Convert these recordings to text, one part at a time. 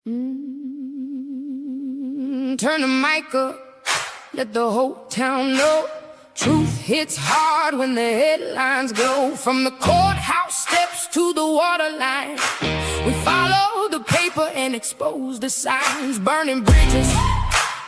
Turn the mic up, let the whole town know. Truth hits hard when the headlines go. From the courthouse steps to the waterline, we follow the paper and expose the signs. Burning bridges,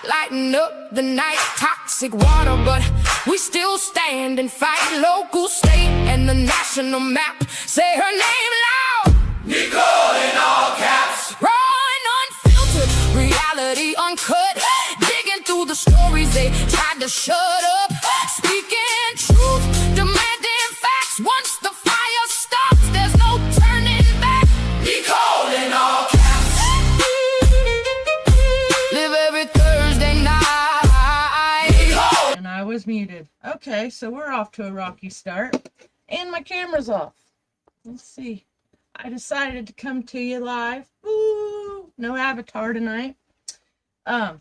lighting up the night. Toxic water, but we still stand and fight. Local, state, and the national map. Say her name loud. Nicole in all caps. Raw and unfiltered, reality uncut. Digging through the stories they tried to shut up. Speaking truth, demanding facts. Once the fire stops, there's no turning back. Nicole in all caps. Live every Thursday night. Nicole. And I was muted. Okay, so we're off to a rocky start. And my camera's off. Let's see. I decided to come to you live. Ooh, no avatar tonight. I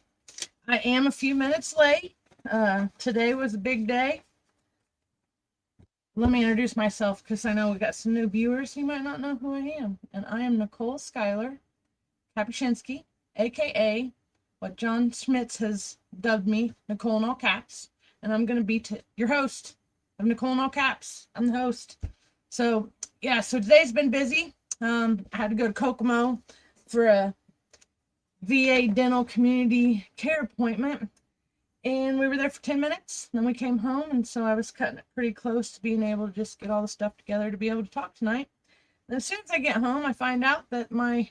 am a few minutes late. Today was a big day. Let me introduce myself because I know we got some new viewers who might not know who I am. And I am Nicole Schuyler Kapuscinski, aka what John Schmitz has dubbed me, Nicole in all caps. And I'm going to be your host of Nicole in all caps. I'm the host. So yeah, so today's been busy. I had to go to Kokomo for a VA dental community care appointment, and we were there for 10 minutes. Then we came home, and so I was cutting it pretty close to being able to just get all the stuff together to be able to talk tonight. And as soon as I get home, I find out that my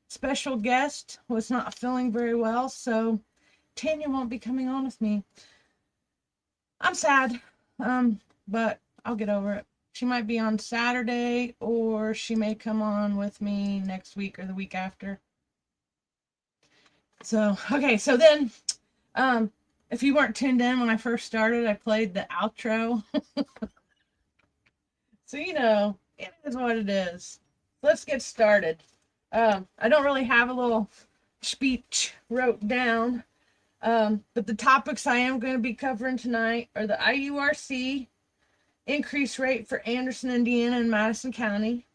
special guest was not feeling very well, so Tanya won't be coming on with me. I'm sad, but I'll get over it. She might be on Saturday, or she may come on with me next week or the week after. So, okay, so then, if you weren't tuned in when I first started, I played the outro. So, you know, it is what it is. Let's get started. I don't really have a little speech wrote down, but the topics I am going to be covering tonight are the IURC increase rate for Anderson, Indiana, and Madison County.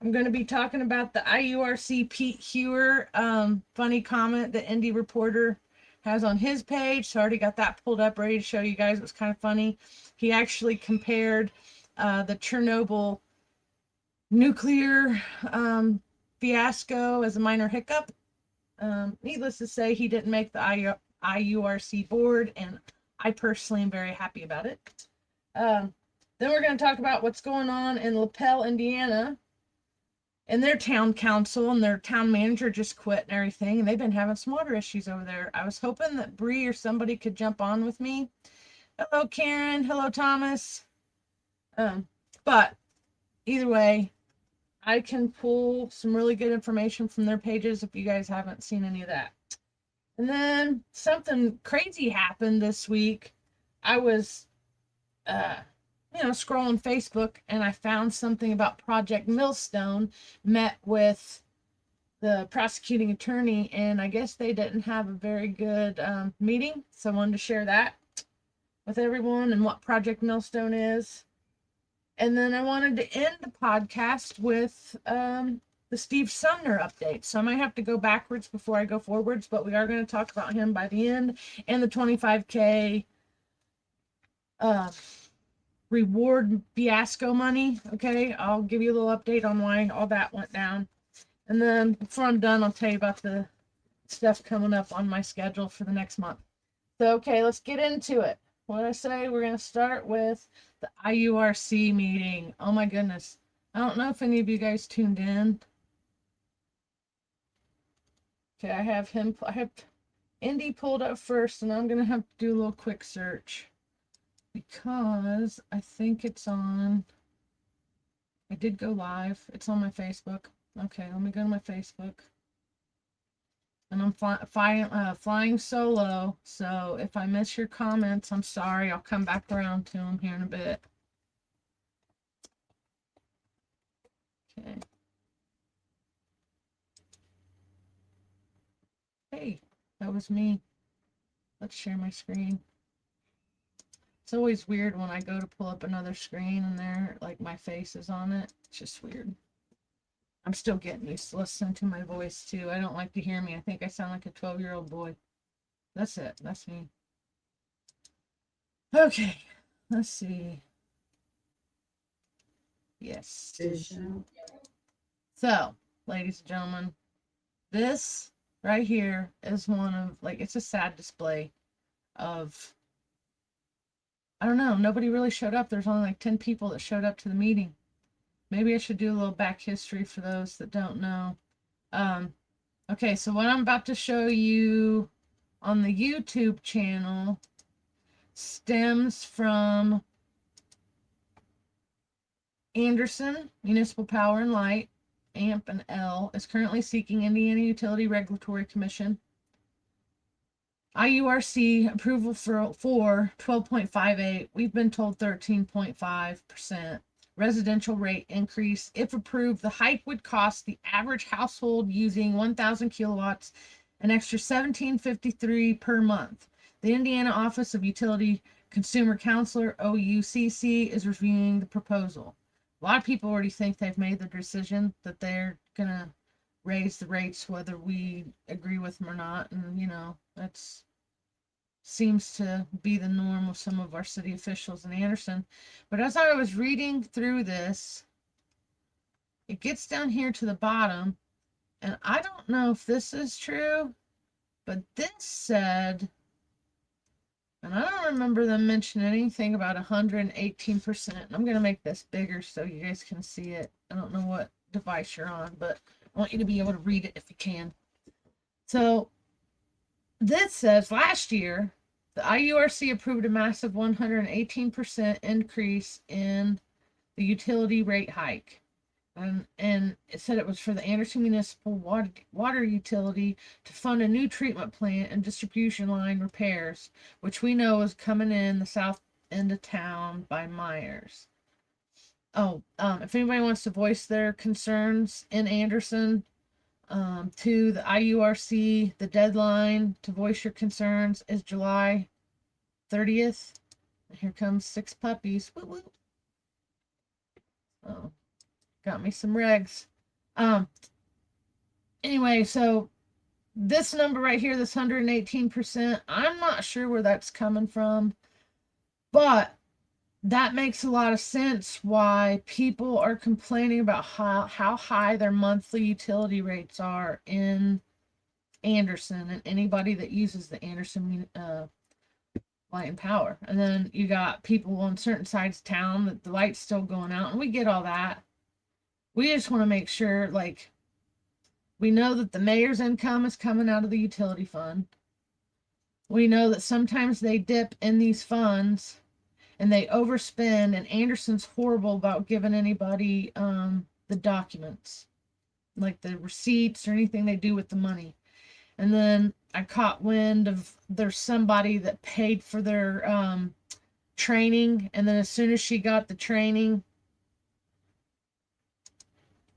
I'm going to be talking about the IURC Pete Heuer funny comment that Indy Reporter has on his page. So I already got that pulled up, ready to show you guys. It was kind of funny. He actually compared the Chernobyl nuclear fiasco as a minor hiccup. Needless to say, he didn't make the IURC board, and I personally am very happy about it. Then we're going to talk about what's going on in Lapel, Indiana, and their town council, and their town manager just quit and everything, and they've been having some water issues over there. I was hoping that Bree or somebody could jump on with me. Hello, Karen. Hello, Thomas. But either way, I can pull some really good information from their pages if you guys haven't seen any of that. And then something crazy happened this week. I was scrolling Facebook, and I found something about Project Millstone met with the prosecuting attorney, and I guess they didn't have a very good meeting. So I wanted to share that with everyone and what Project Millstone is. And then I wanted to end the podcast with the Steve Sumner update. So I might have to go backwards before I go forwards, but we are going to talk about him by the end, and the 25K reward fiasco money. Okay, I'll give you a little update on why all that went down. And then before I'm done, I'll tell you about the stuff coming up on my schedule for the next month. So, okay, let's get into it. What did I say? We're going to start with the IURC meeting. Oh my goodness. I don't know if any of you guys tuned in. Okay, I have Indy pulled up first, and I'm going to have to do a little quick search, because I think it's on, I did go live. It's on my Facebook. Okay, let me go to my Facebook. And I'm flying solo, so if I miss your comments, I'm sorry. I'll come back around to them here in a bit. Okay. Hey, that was me. Let's share my screen. It's always weird when I go to pull up another screen and there, like, my face is on it. It's just weird. I'm still getting used to listening to my voice too. I don't like to hear me. I think I sound like a 12-year-old boy. That's it. That's me. Okay. Let's see. Yes. So, ladies and gentlemen, this right here is one of, like, it's a sad display of, I don't know, nobody really showed up. There's only like 10 people that showed up to the meeting. Maybe I should do a little back history for those that don't know. Okay, so what I'm about to show you on the YouTube channel stems from Anderson Municipal Power and Light, AMP and L, is currently seeking Indiana Utility Regulatory Commission IURC approval for 12.58. We've been told 13.5% residential rate increase. If approved, the hike would cost the average household using 1,000 kilowatts an extra $17.53 per month. The Indiana Office of Utility Consumer Counselor, OUCC, is reviewing the proposal. A lot of people already think they've made the decision that they're gonna raise the rates whether we agree with them or not, and you know, that's seems to be the norm with some of our city officials in Anderson. But as I was reading through this, it gets down here to the bottom, and I don't know if this is true, but this said, and I don't remember them mentioning anything about 118%. I'm going to make this bigger so you guys can see it. I don't know what device you're on, but I want you to be able to read it if you can. So this says last year, the IURC approved a massive 118% increase in the utility rate hike. And it said it was for the Anderson Municipal Water Utility to fund a new treatment plant and distribution line repairs, which we know is coming in the south end of town by Myers. Oh, if anybody wants to voice their concerns in Anderson, to the IURC, the deadline to voice your concerns is July 30th. Here comes 6 puppies. Woo woo. Oh, got me some regs. Anyway, so this number right here, this 118%, I'm not sure where that's coming from, but that makes a lot of sense why people are complaining about how high their monthly utility rates are in Anderson and anybody that uses the Anderson light and power. And then you got people on certain sides of town that the light's still going out, and we get all that. We just want to make sure, like, we know that the mayor's income is coming out of the utility fund. We know that sometimes they dip in these funds and they overspend, and Anderson's horrible about giving anybody the documents, like the receipts or anything they do with the money. And then I caught wind of there's somebody that paid for their training, and then as soon as she got the training,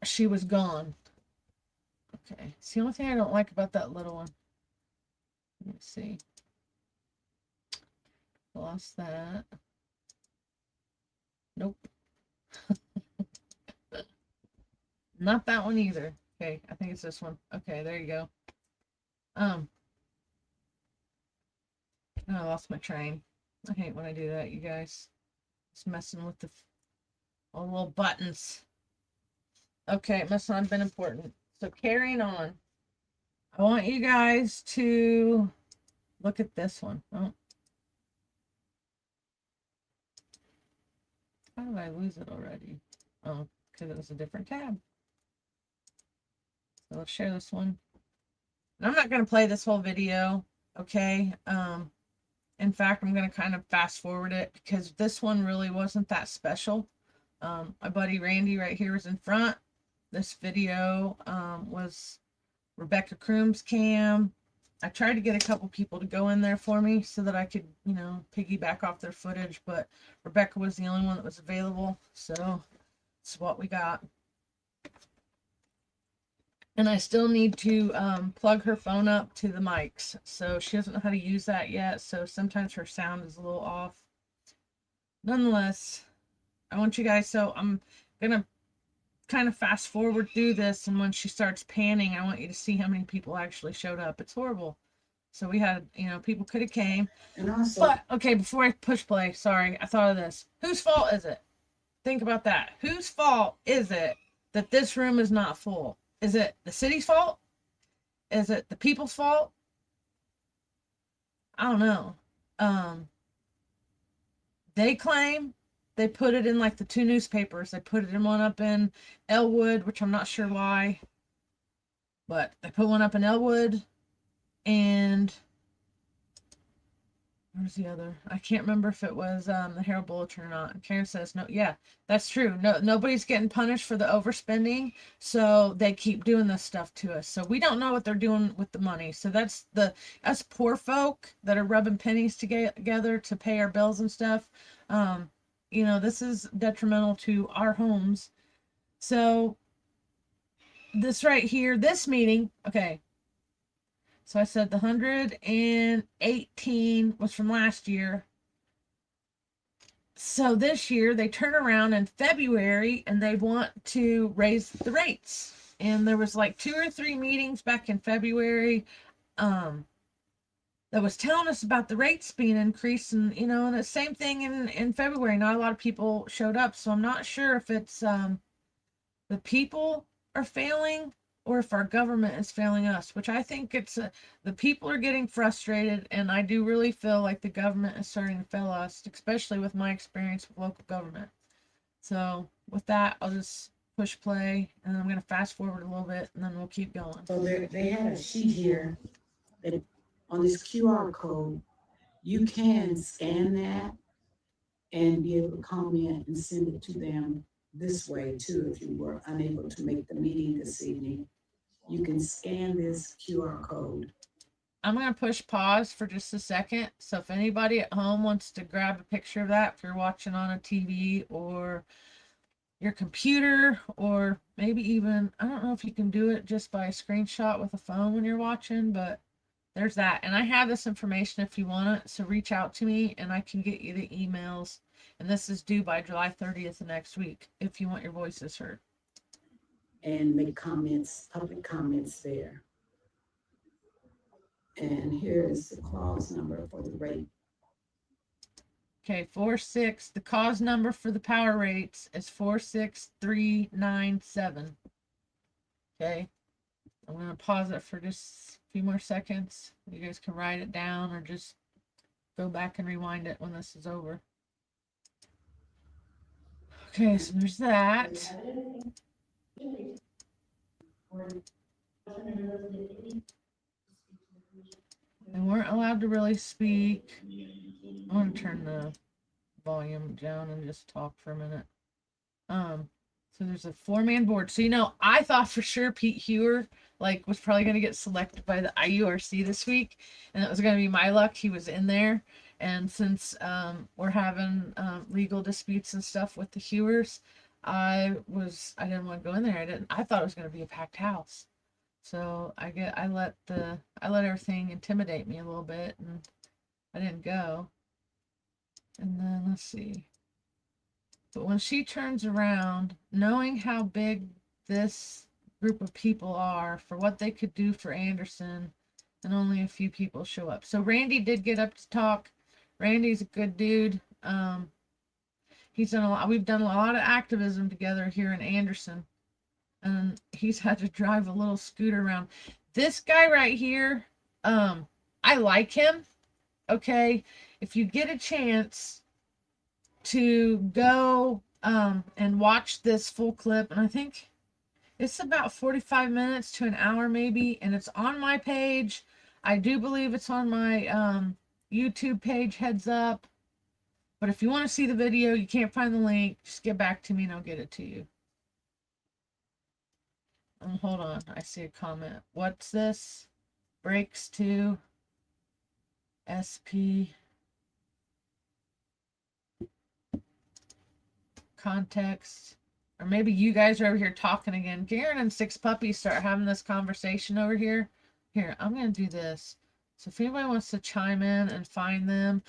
she was gone. Okay, it's the only thing I don't like about that little one. Let me see. Lost that. Nope. Not that one either. Okay, I think it's this one. Okay, there you go. Oh, I lost my train. I hate when I do that, you guys. Just messing with all the little buttons. Okay, it must not have been important. So carrying on. I want you guys to look at this one. Oh. How did I lose it already? Oh, because it was a different tab. So let's share this one. And I'm not going to play this whole video, okay? In fact, I'm going to kind of fast forward it because this one really wasn't that special. My buddy Randy right here was in front. This video was Rebecca Kroom's cam. I tried to get a couple people to go in there for me so that I could, you know, piggyback off their footage, but Rebecca was the only one that was available, so it's what we got. And I still need to plug her phone up to the mics, so she doesn't know how to use that yet, so sometimes her sound is a little off. Nonetheless, I want you guys, so I'm gonna kind of fast forward through this, and when she starts panning, I want you to see how many people actually showed up. It's horrible. So we had, you know, people could have came. And also, But okay, before I push play, sorry, I thought of this. Whose fault is it? Think about that. Whose fault is it that this room is not full? Is it the city's fault? Is it the people's fault? I don't know. They claim they put it in like the two newspapers. They put it in one up in Elwood, which I'm not sure why, but they put one up in Elwood, and where's the other? I can't remember if it was the Herald Bulletin or not. And Karen says no. Yeah, that's true. No, nobody's getting punished for the overspending, so they keep doing this stuff to us. So we don't know what they're doing with the money. So that's us poor folk that are rubbing pennies together to pay our bills and stuff. You know, this is detrimental to our homes. So this right here, this meeting, okay. So I said the 118 was from last year. So this year they turn around in February and they want to raise the rates. And there was like 2 or 3 meetings back in February that was telling us about the rates being increased, and you know, and the same thing in February. Not a lot of people showed up, so I'm not sure if it's the people are failing or if our government is failing us, which I think it's the people are getting frustrated, and I do really feel like the government is starting to fail us, especially with my experience with local government. So with that, I'll just push play, and I'm going to fast forward a little bit, and then we'll keep going. so they had a sheet here that on this QR code, you can scan that and be able to comment and send it to them this way too. If you were unable to make the meeting this evening, you can scan this QR code. I'm going to push pause for just a second. So if anybody at home wants to grab a picture of that, if you're watching on a TV or your computer, or maybe even, I don't know if you can do it just by a screenshot with a phone when you're watching, but there's that. And I have this information if you want it. So reach out to me and I can get you the emails. And this is due by July 30th of next week if you want your voices heard. And make comments, public comments there. And here is the clause number for the rate. Okay, 46. The cause number for the power rates is 46397. Okay, I'm going to pause it for just a few more seconds. You guys can write it down or just go back and rewind it when this is over. Okay, so there's that. They weren't allowed to really speak. I want to turn the volume down and just talk for a minute. So there's a 4-man board. So, you know, I thought for sure Pete Heuer was probably going to get selected by the IURC this week, and it was going to be my luck. He was in there. And since we're having legal disputes and stuff with the Heuers, I didn't want to go in there. I thought it was going to be a packed house. So I let everything intimidate me a little bit, and I didn't go. And then let's see. But when she turns around, knowing how big this group of people are for what they could do for Anderson, and only a few people show up. So Randy did get up to talk. Randy's a good dude. He's done a lot. We've done a lot of activism together here in Anderson, and he's had to drive a little scooter around. This guy right here, I like him. Okay, if you get a chance to go and watch this full clip, and I think it's about 45 minutes to an hour maybe, and it's on my page. I do believe it's on my YouTube page, heads up. But if you want to see the video, you can't find the link, just get back to me and I'll get it to you. Hold on, I see a comment. What's this? Breaks to SP context. Or maybe you guys are over here talking again. Garen and Six Puppies start having this conversation over here. Here, I'm going to do this. So if anybody wants to chime in and find them.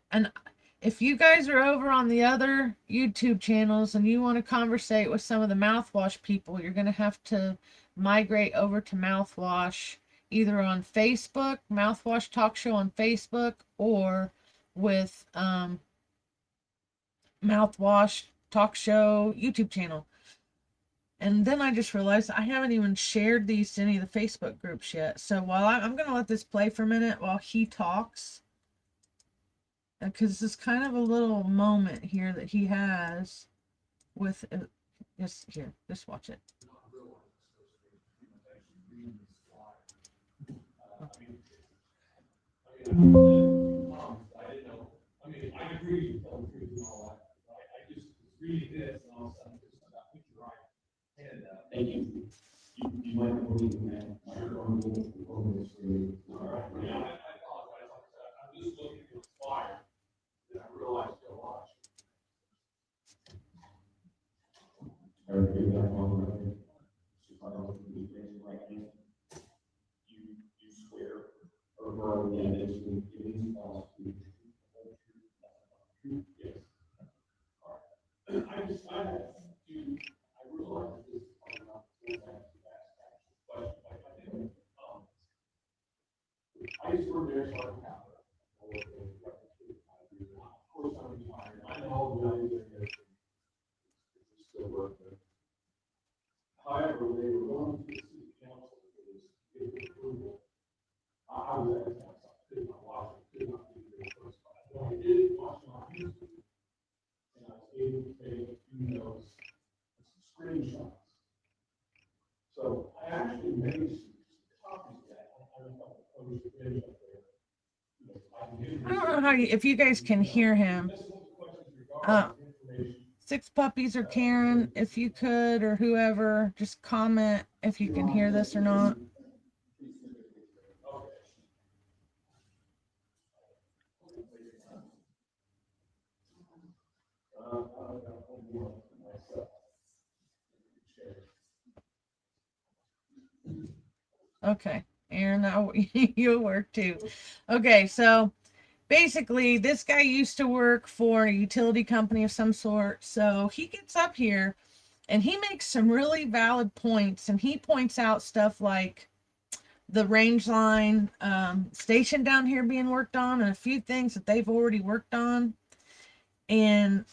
And If you guys are over on the other YouTube channels and you want to conversate with some of the mouthwash people, you're going to have to migrate over to mouthwash either on Facebook, Mouthwash Talk Show on Facebook, or with Mouthwash Talk Show YouTube channel. And then I just realized I haven't even shared these to any of the Facebook groups yet. So while I'm going to let this play for a minute while he talks, because this is kind of a little moment here that he has with just here, just watch it. I agree with all that. I just was reading this and all of a sudden just about you're right. And thank you. You might believe in that. Sure. All right. Yeah, I apologize. I'm just looking at the flyer and I realized you watched. You swear over the evidence giving false. Yes. All right. I realize this is not but I just work there so I can have it. Of course, I'm retired. I know all the values are there. It's still work there. However, they were going to the city council for this to get approval. I was at the council. I could not watch it, could not do the first time. But I did watch it on YouTube. And I was able to take a few notes and some screenshots. So I actually made some copies of that. I don't know if I posted a video up there. I don't know how you, if you guys can hear him. Six Puppies or Karen, if you could, or whoever, just comment if you can hear this or not. Okay, Aaron, you'll work too. Okay, so basically, this guy used to work for a utility company of some sort. So he gets up here and he makes some really valid points. And he points out stuff like the range line station down here being worked on and a few things that they've already worked on. And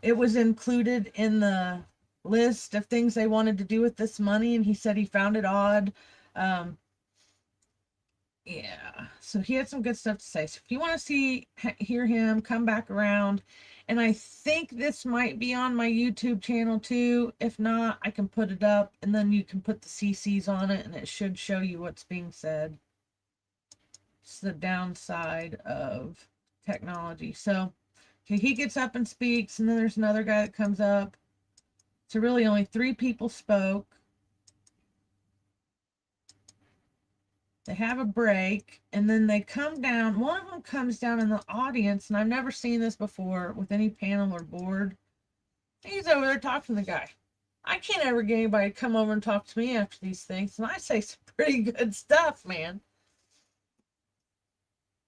it was included in the list of things they wanted to do with this money. And he said he found it odd. Yeah, so he had some good stuff to say. So if you want to hear him, come back around. And I think this might be on my YouTube channel too. If not, I can put it up and then you can put the CCs on it and it should show you what's being said. It's the downside of technology. So okay, he gets up and speaks, and then there's another guy that comes up. So really only 3 people spoke. They have a break, and then they come down. One of them comes down in the audience, and I've never seen this before with any panel or board. He's over there talking to the guy. I can't ever get anybody to come over and talk to me after these things, and I say some pretty good stuff, man.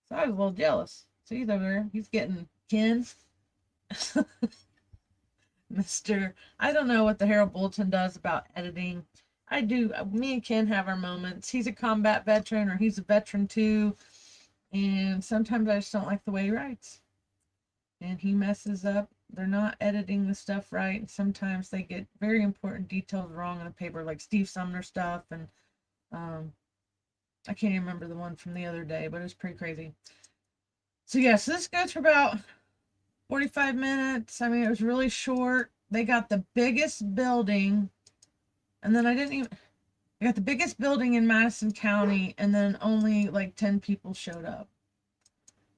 So I was a little jealous. So he's over there. He's getting Ken. Mr. I don't know what the Herald Bulletin does about editing. I do. Me and Ken have our moments. He's a combat veteran, or he's a veteran too. And sometimes I just don't like the way he writes. And he messes up. They're not editing the stuff right. And sometimes they get very important details wrong in the paper, like Steve Sumner stuff. And I can't even remember the one from the other day, but it was pretty crazy. So yeah, so this goes for about 45 minutes. I mean, it was really short. They got the biggest building. And then I got the biggest building in Madison County, and then only like 10 people showed up.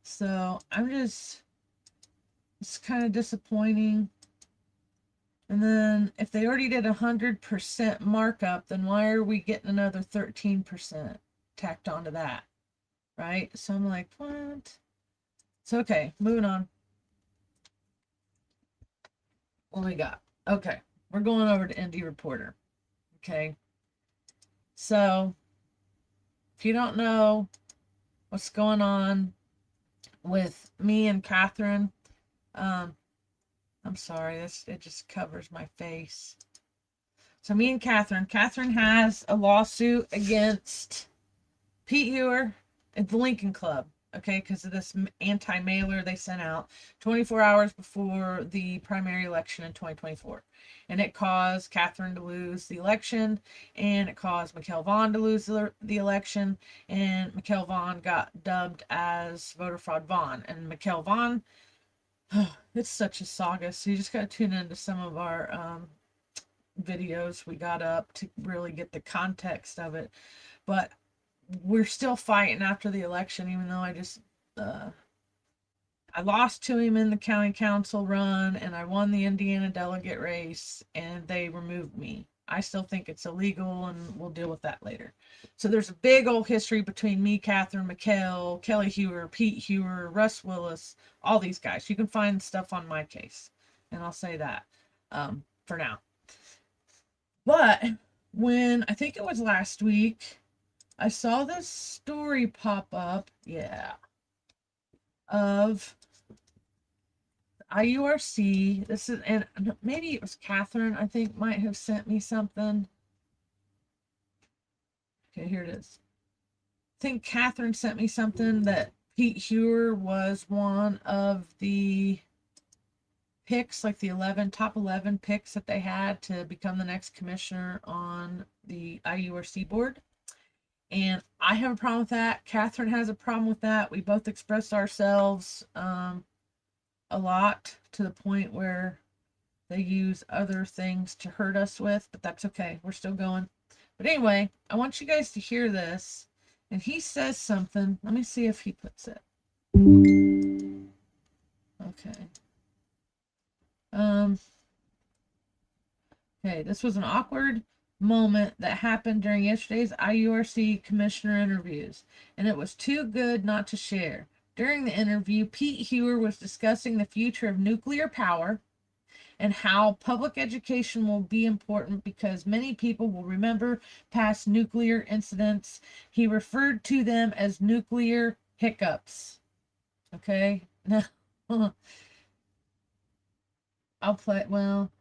So it's kind of disappointing. And then if they already did 100% markup, then why are we getting another 13% tacked onto that? Right? So I'm like, what? So, okay, moving on. What we got? Okay, we're going over to Indie Reporter. Okay, so if you don't know what's going on with me and Catherine, I'm sorry, it just covers my face. So me and Catherine has a lawsuit against Pete Heuer at the Lincoln Club, okay, because of this anti-mailer they sent out 24 hours before the primary election in 2024. And it caused Catherine to lose the election, and it caused Mikeal Vaughn to lose the election, and Mikeal Vaughn got dubbed as voter fraud Vaughn. And Mikeal Vaughn, it's such a saga, so you just got to tune into some of our videos we got up to really get the context of it. But we're still fighting after the election, even though I lost to him in the county council run, and I won the Indiana delegate race, and they removed me. I still think it's illegal, and we'll deal with that later. So there's a big old history between me, Catherine, Mikeal, Kelly Heuer, Pete Heuer, Russ Willis, all these guys. You can find stuff on my case, and I'll say that for now. But when, I think it was last week, I saw this story pop up, of IURC. This is, and maybe it was Catherine, I think, might have sent me something. Okay, here it is. I think Catherine sent me something that Pete Heuer was one of the picks, like the top 11 picks that they had to become the next commissioner on the IURC board. And I have a problem with that. Catherine has a problem with that. We both expressed ourselves a lot, to the point where they use other things to hurt us with, but that's okay. We're still going. But anyway, I want you guys to hear this. And he says something. Let me see if he puts it. Okay. Okay, this was an awkward moment that happened during yesterday's IURC commissioner interviews, and it was too good not to share. During the interview, Pete Heuer was discussing the future of nuclear power and how public education will be important because many people will remember past nuclear incidents. He referred to them as nuclear hiccups. Okay, now I'll play, well,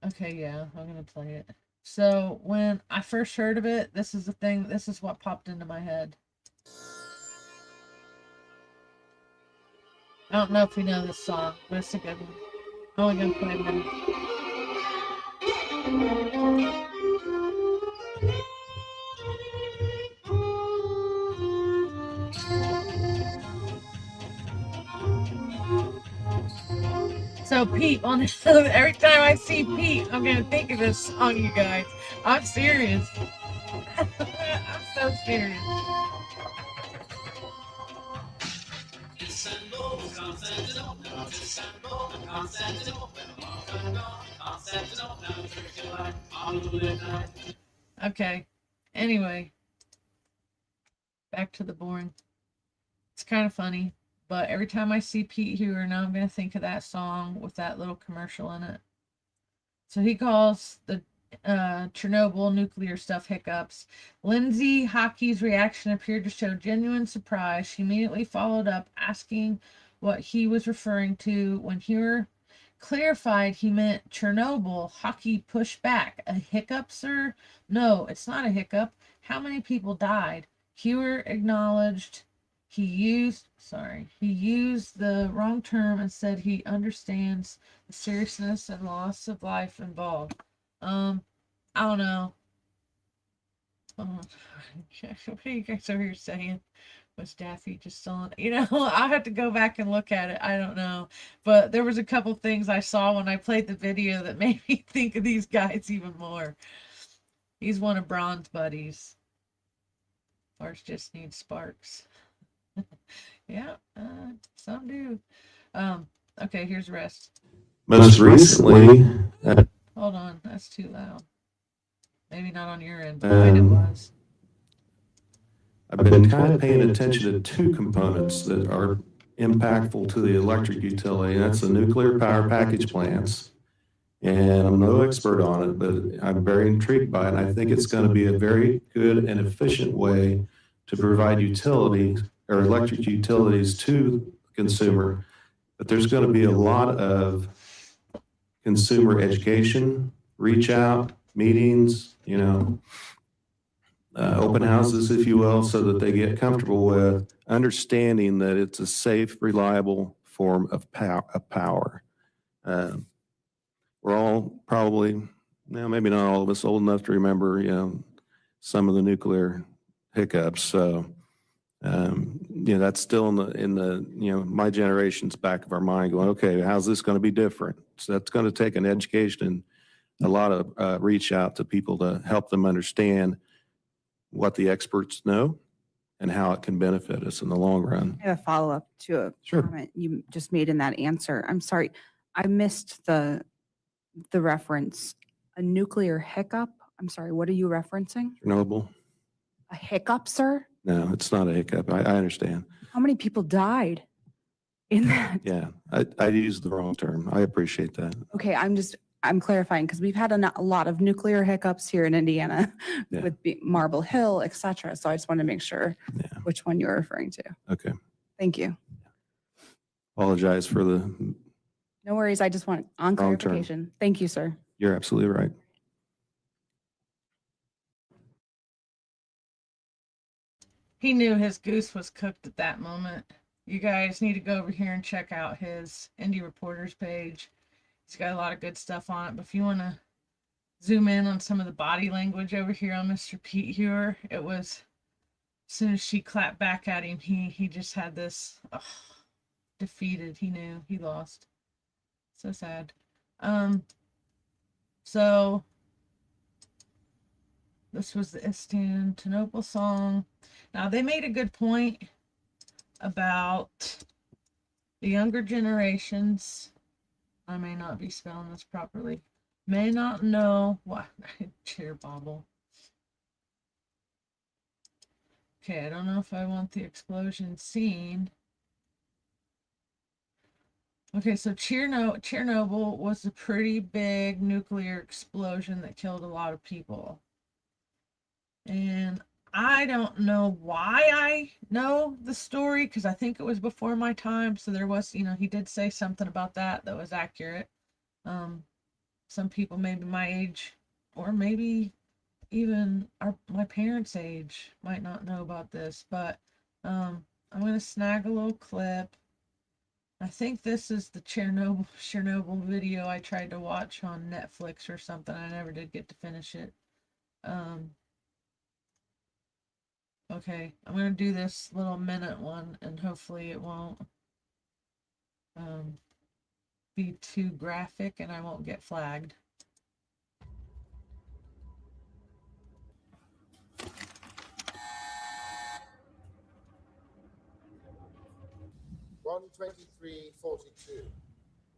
okay, yeah, I'm gonna play it. So when I first heard of it, this is the thing, this is what popped into my head. I don't know if you know this song, but it's a good one. I'm only gonna play a minute. So Pete, every time I see Pete, I'm gonna think of this song, you guys. I'm serious. I'm so serious. Okay. Anyway, back to the boring. It's kind of funny, but every time I see Pete Heuer, now I'm going to think of that song with that little commercial in it. So he calls the Chernobyl nuclear stuff hiccups. Lindsay Hockey's reaction appeared to show genuine surprise. She immediately followed up, asking what he was referring to. When Heuer clarified he meant Chernobyl, Hockey pushed back. A hiccup, sir? No, it's not a hiccup. How many people died? Heuer acknowledged he used the wrong term and said he understands the seriousness and loss of life involved. I don't know. What are you guys over here saying? Was Daffy just on? I'll have to go back and look at it. I don't know. But there was a couple things I saw when I played the video that made me think of these guys even more. He's one of Braun's buddies. Ours just needs sparks. Yeah, some do. Okay, here's the rest. Most recently, Hold on, that's too loud. Maybe not on your end, but mine it was. I've been kind of paying attention to two components that are impactful to the electric utility. That's the nuclear power package plants. And I'm no expert on it, but I'm very intrigued by it. And I think it's going to be a very good and efficient way to provide utility or electric utilities to the consumer But there's going to be a lot of consumer education, reach out, meetings, open houses, if you will, so that they get comfortable with understanding that it's a safe, reliable form of power. We're all probably, maybe not all of us, old enough to remember, some of the nuclear hiccups. So, that's still in the my generation's back of our mind going, okay, how's this going to be different? So that's going to take an education and a lot of reach out to people to help them understand what the experts know and how it can benefit us in the long run. I have a follow-up to a comment you just made in that answer. I'm sorry, I missed the reference. A nuclear hiccup? I'm sorry, what are you referencing? Chernobyl? A hiccup, sir? No, it's not a hiccup. I understand. How many people died in that? Yeah, I used the wrong term. I appreciate that. Okay, I'm clarifying because we've had a lot of nuclear hiccups here in Indiana with Marble Hill, et cetera. So I just want to make sure which one you're referring to. Okay. Thank you. Apologize for the... No worries. I just want on clarification. Thank you, sir. You're absolutely right. He knew his goose was cooked at that moment. You guys need to go over here and check out his Indie Reporters page. He's got a lot of good stuff on it. But if you want to zoom in on some of the body language over here on Mr. Pete Heuer, it was as soon as she clapped back at him, he just had this defeated. He knew he lost. So sad. So this was the Chernobyl song. Now they made a good point about the younger generations. I may not be spelling this properly. May not know what chair bobble. Okay, I don't know if I want the explosion scene. Okay, so Chernobyl was a pretty big nuclear explosion that killed a lot of people. And I don't know why I know the story, because I think it was before my time. So there was, he did say something about that was accurate. Some people maybe my age, or maybe even my parents' age, might not know about this. But I'm going to snag a little clip. I think this is the Chernobyl video I tried to watch on Netflix or something. I never did get to finish it. Okay, I'm going to do this little minute one, and hopefully it won't be too graphic and I won't get flagged. (1:23:42).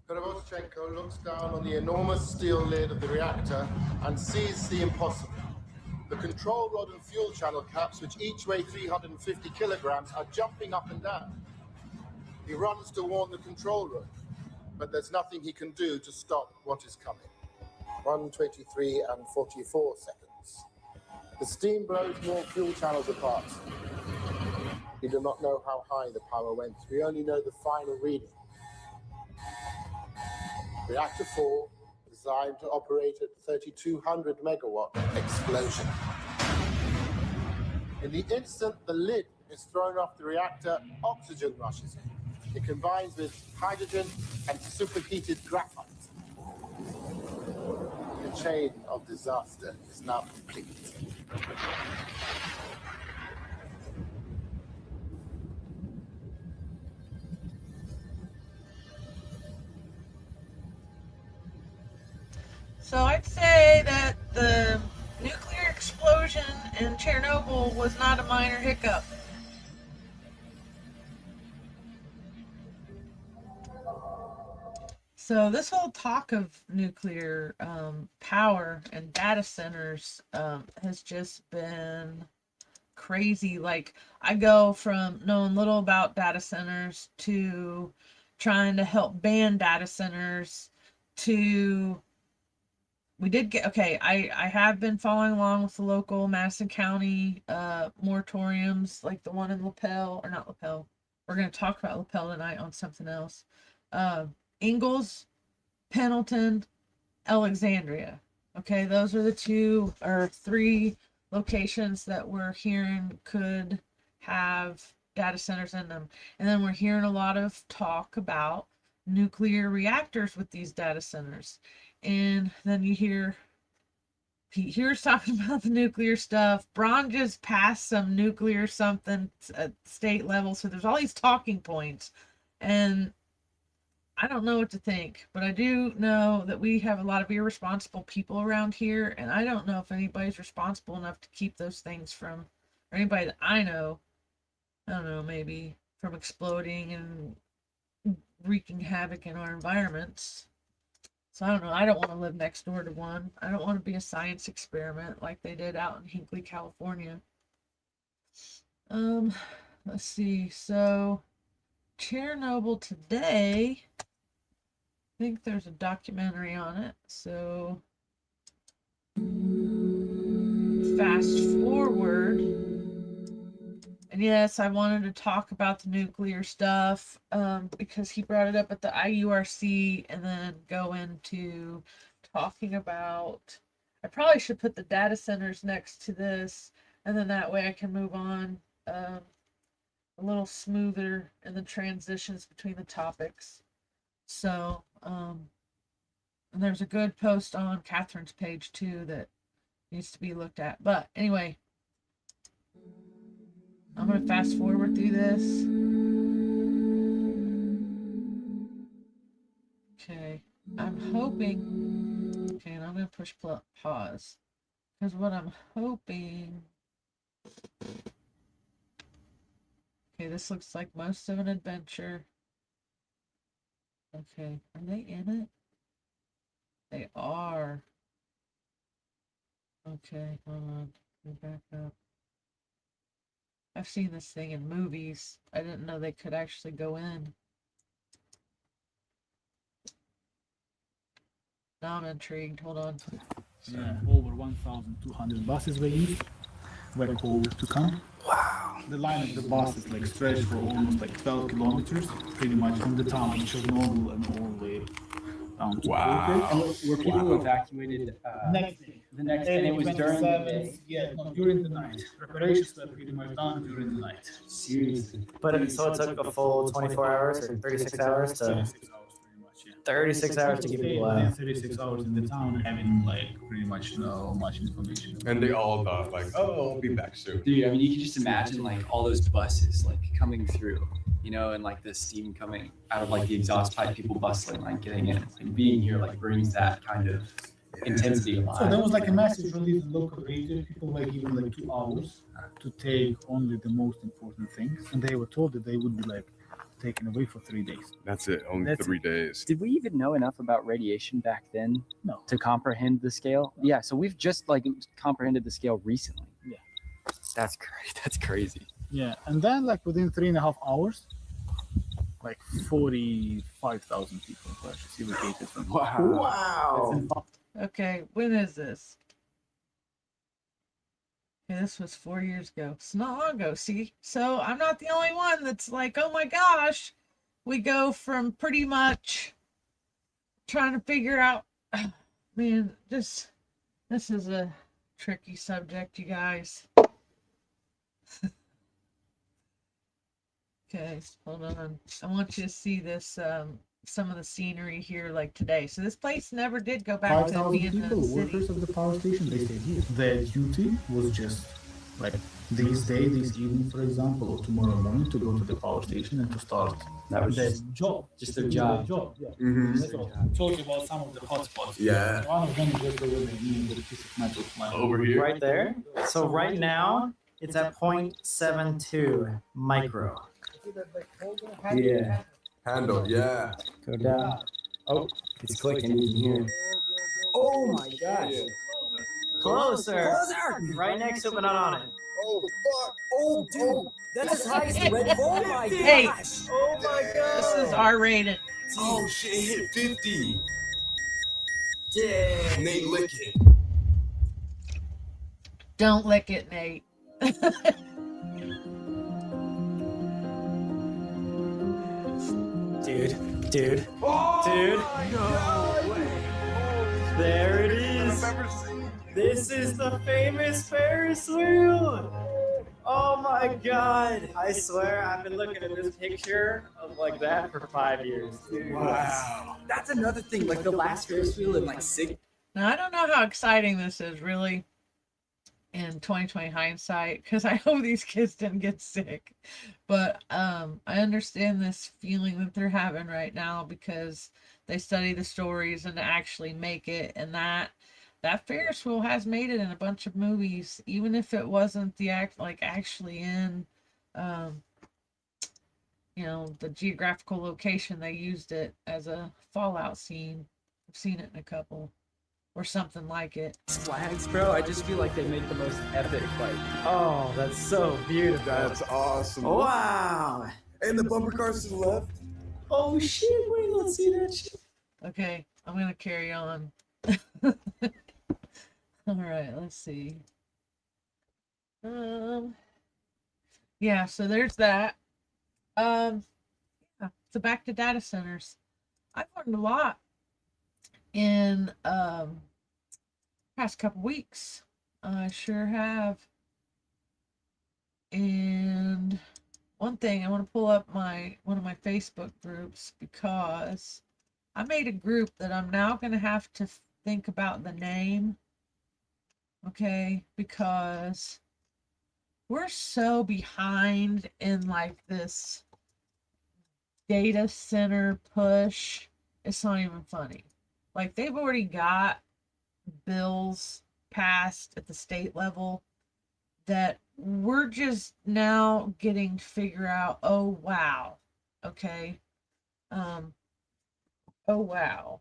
Korovchenko looks down on the enormous steel lid of the reactor and sees the impossible. The control rod and fuel channel caps, which each weigh 350 kilograms, are jumping up and down. He runs to warn the control room, but there's nothing he can do to stop what is coming. 1:23:44. The steam blows more fuel channels apart. We do not know how high the power went. We only know the final reading. Reactor 4, designed to operate at 3,200 megawatt, explosion. In the instant the lid is thrown off the reactor, oxygen rushes in. It combines with hydrogen and superheated graphite. The chain of disaster is now complete. So I'd say that the nuclear explosion in Chernobyl was not a minor hiccup. So this whole talk of nuclear power and data centers has just been crazy. Like, I go from knowing little about data centers to trying to help ban data centers to I have been following along with the local Madison County moratoriums, like the one in Lapel, or not Lapel. We're going to talk about Lapel tonight on something else. Ingalls, Pendleton, Alexandria. Okay, those are the 2 or 3 locations that we're hearing could have data centers in them. And then we're hearing a lot of talk about nuclear reactors with these data centers. And then you hear Pete here's talking about the nuclear stuff. Braun just passed some nuclear something at state level. So there's all these talking points. And I don't know what to think, but I do know that we have a lot of irresponsible people around here, and I don't know if anybody's responsible enough to keep those things from, or anybody that I don't know, maybe from exploding and wreaking havoc in our environments. So I don't know. I don't want to live next door to one. I don't want to be a science experiment like they did out in Hinckley, California. Let's see. So Chernobyl today, I think there's a documentary on it. So fast forward. And yes, I wanted to talk about the nuclear stuff because he brought it up at the IURC, and then go into talking about, I probably should put the data centers next to this, and then that way I can move on a little smoother in the transitions between the topics. So, and there's a good post on Catherine's page too that needs to be looked at. But anyway, I'm going to fast forward through this. Okay, I'm hoping, okay, and I'm going to push pause. Because what I'm hoping, okay, this looks like most of an adventure. Okay, are they in it? They are. Okay, hold on, go back up. I've seen this thing in movies. I didn't know they could actually go in. Now I'm intrigued. Hold on. Yeah, over 1,200 buses were used, were called to come. Wow. The line of the buses like stretched for almost like 12 kilometers, pretty much from the town of Chernobyl and all the way down to And were people evacuated next day. the next day? And it was during the day. Yeah, no, during the night. Preparations were pretty much done during the night. Seriously. But so it took a full 24 hours or 36 hours to 36 hours pretty much, yeah. 36 hours to get people Within out. 36 hours in the town, having like pretty much no much information. And they all thought like, oh, I'll be back soon. Dude, I mean, you can just imagine like all those buses like coming through, you know, and like the steam coming out of like the exhaust pipe, people bustling, like getting in. And being here like brings that kind of intensity alive. So there was like a massive relief in local radio. People like even like 2 hours to take only the most important things, and they were told that they would be like taken away for 3 days. That's it, only 3 days. Did we even know enough about radiation back then No. to comprehend the scale? Yeah, so we've just like comprehended the scale recently. Yeah. That's crazy. That's crazy. Yeah, and then like within 3.5 hours, like 45,000 people were actually evacuated from. Wow. Okay, when is this? Okay, this was 4 years ago. It's not long ago, see? So I'm not the only one that's like, oh my gosh. We go from pretty much trying to figure out, man, this is a tricky subject, you guys. Okay, hold on. I want you to see this, some of the scenery here, like today. So this place never did go back to 5,000 being people, a city. workers of the power station, they stayed here. Their duty was just like this day, this evening, for example, or tomorrow morning to go to the power station and to start That was their just job. just their job. Yeah. Mm-hmm. So, talking about some of the hotspots. Yeah. One of them is just over there, the piece of metal flying Over here. Right there. So right now it's at 0.72 micro. Yeah. Handle, yeah. Go down. Oh, it's clicking. You can hear it. Oh my gosh. Closer. Right next to it, but not on it. Oh, fuck. Oh, dude. That's as high as the Red Bull. Oh my Hey. gosh. Oh my This god. is R-rated. Oh, shit, it hit 50. Dang. Nate lick it. Don't lick it, Nate. Dude. Dude. No way. There it is. I've ever seen. This is the famous Ferris wheel. Oh my God. I swear I've been looking at this picture of like that for 5 years. Dude. Wow. That's another thing, like the last Ferris wheel in like Now, I don't know how exciting this is really in 2020 hindsight, because I hope these kids didn't get sick. But I understand this feeling that they're having right now because they study the stories and to actually make it. And that Ferris wheel has made it in a bunch of movies, even if it wasn't the actually in the geographical location. They used it as a fallout scene. I've seen it in a couple. Or something like it. flags, bro. I just feel like they make the most epic, like, oh, that's so beautiful. That's awesome. Wow. And the bumper cars to the left. Oh shit, wait, let's see that shit. Okay, I'm gonna carry on. All right, let's see. Yeah, so there's that. Yeah, so back to data centers. I've learned a lot in past couple weeks. I sure have. And one thing, I want to pull up one of my Facebook groups because I made a group that I'm now going to have to think about the name. Okay, because we're so behind in like this data center push. It's not even funny. Like, they've already got bills passed at the state level that we're just now getting to figure out, oh wow. Okay. Oh wow.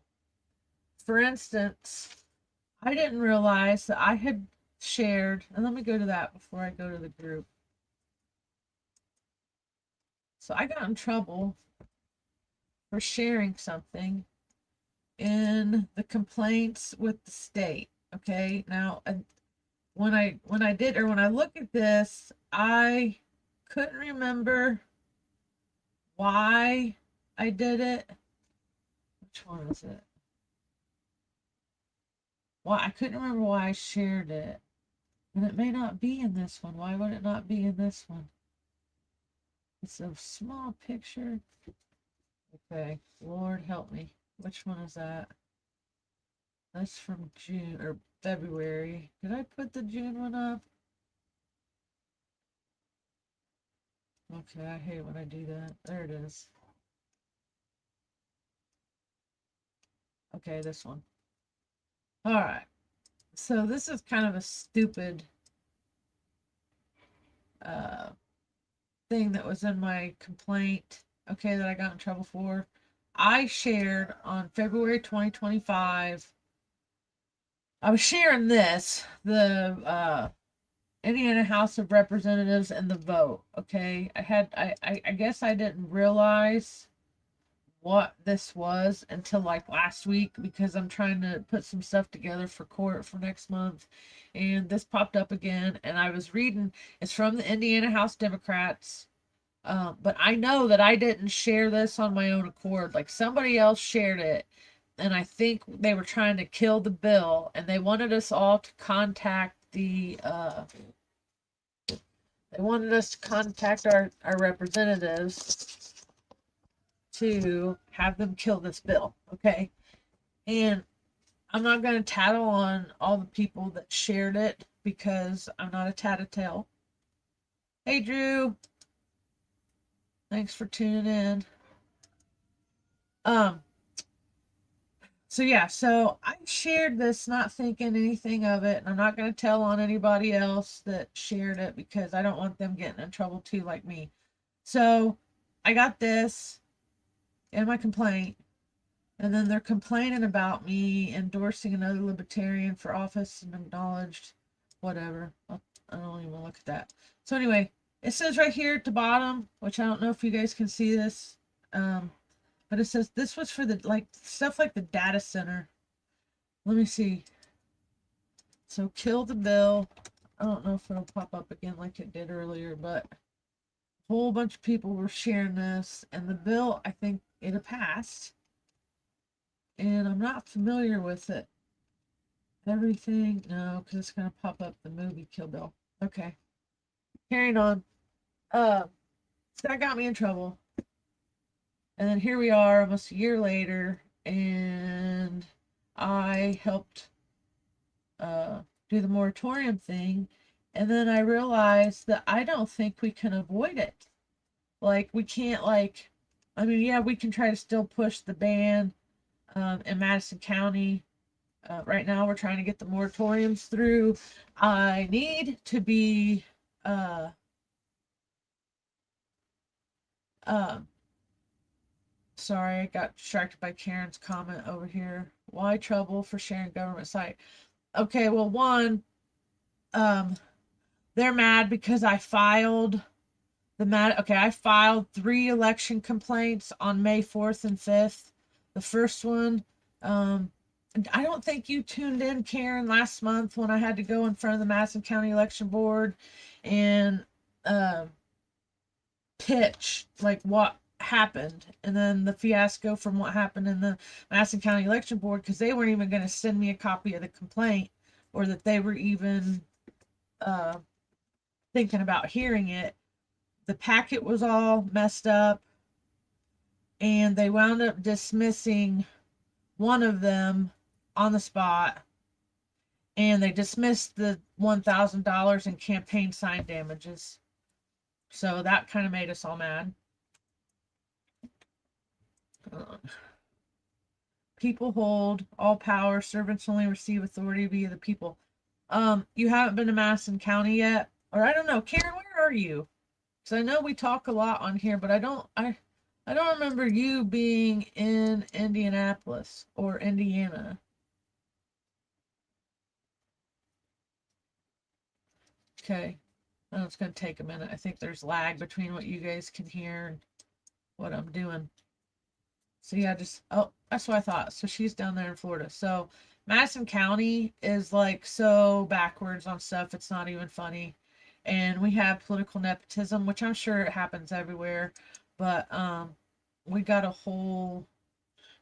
For instance, I didn't realize that I had shared, and let me go to that before I go to the group. So I got in trouble for sharing something in the complaints with the state. Okay, now when I look at this, I couldn't remember why I did it. Which one is it? Well, I couldn't remember why I shared it. And it may not be in this one. Why would it not be in this one? It's a small picture. Okay, Lord help me. Which one is that? That's from June or February. Did I put the June one up? Okay, I hate when I do that. There it is. Okay, this one. All right. So this is kind of a stupid thing that was in my complaint, okay, that I got in trouble for. I shared on February 2025. I was sharing this, the Indiana House of Representatives and the vote. Okay, I guess I didn't realize what this was until like last week because I'm trying to put some stuff together for court for next month, and this popped up again. And I was reading, it's from the Indiana House Democrats, but I know that I didn't share this on my own accord. Like, somebody else shared it, and I think they were trying to kill the bill, and they wanted us all to contact the our representatives to have them kill this bill. Okay, and I'm not going to tattle on all the people that shared it because I'm not a tattletale. Hey Drew, thanks for tuning in. So yeah, so I shared this not thinking anything of it, and I'm not going to tell on anybody else that shared it because I don't want them getting in trouble too, like me. So I got this in my complaint, and then they're complaining about me endorsing another libertarian for office and acknowledged whatever. I don't even look at that. So anyway, it says right here at the bottom, which I don't know if you guys can see this, but it says this was for the stuff like the data center. Let me see. So kill the bill. I don't know if it'll pop up again like it did earlier, but whole bunch of people were sharing this, and the bill, I think it had passed, and I'm not familiar with it. Everything, no, because it's gonna pop up the movie Kill Bill. Okay, carrying on. So that got me in trouble, and then here we are, almost a year later, and I helped do the moratorium thing, and then I realized that I don't think we can avoid it. Like, we can't, like, I mean, yeah, we can try to still push the ban in Madison County. Right now, we're trying to get the moratoriums through. I need to be sorry, I got distracted by Karen's comment over here. Why trouble for sharing government site? Okay, well, one, they're mad because I filed I filed 3 election complaints on May 4th and 5th. The first one, I don't think you tuned in, Karen, last month when I had to go in front of the Madison County Election Board and pitch like what happened, and then the fiasco from what happened in the Madison County Election Board, because they weren't even going to send me a copy of the complaint, or that they were even thinking about hearing it. The packet was all messed up, and they wound up dismissing one of them on the spot, and they dismissed the $1,000 in campaign sign damages. So that kind of made us all mad. People hold all power, servants only receive authority via the people. You haven't been to Madison County yet, or I don't know. Karen, where are you? Because I know we talk a lot on here, but I don't remember you being in Indianapolis or Indiana. Okay. Oh, it's going to take a minute. I think there's lag between what you guys can hear and what I'm doing. So yeah, oh, that's what I thought. So she's down there in Florida. So Madison County is like so backwards on stuff. It's not even funny. And we have political nepotism, which I'm sure it happens everywhere. But we got a whole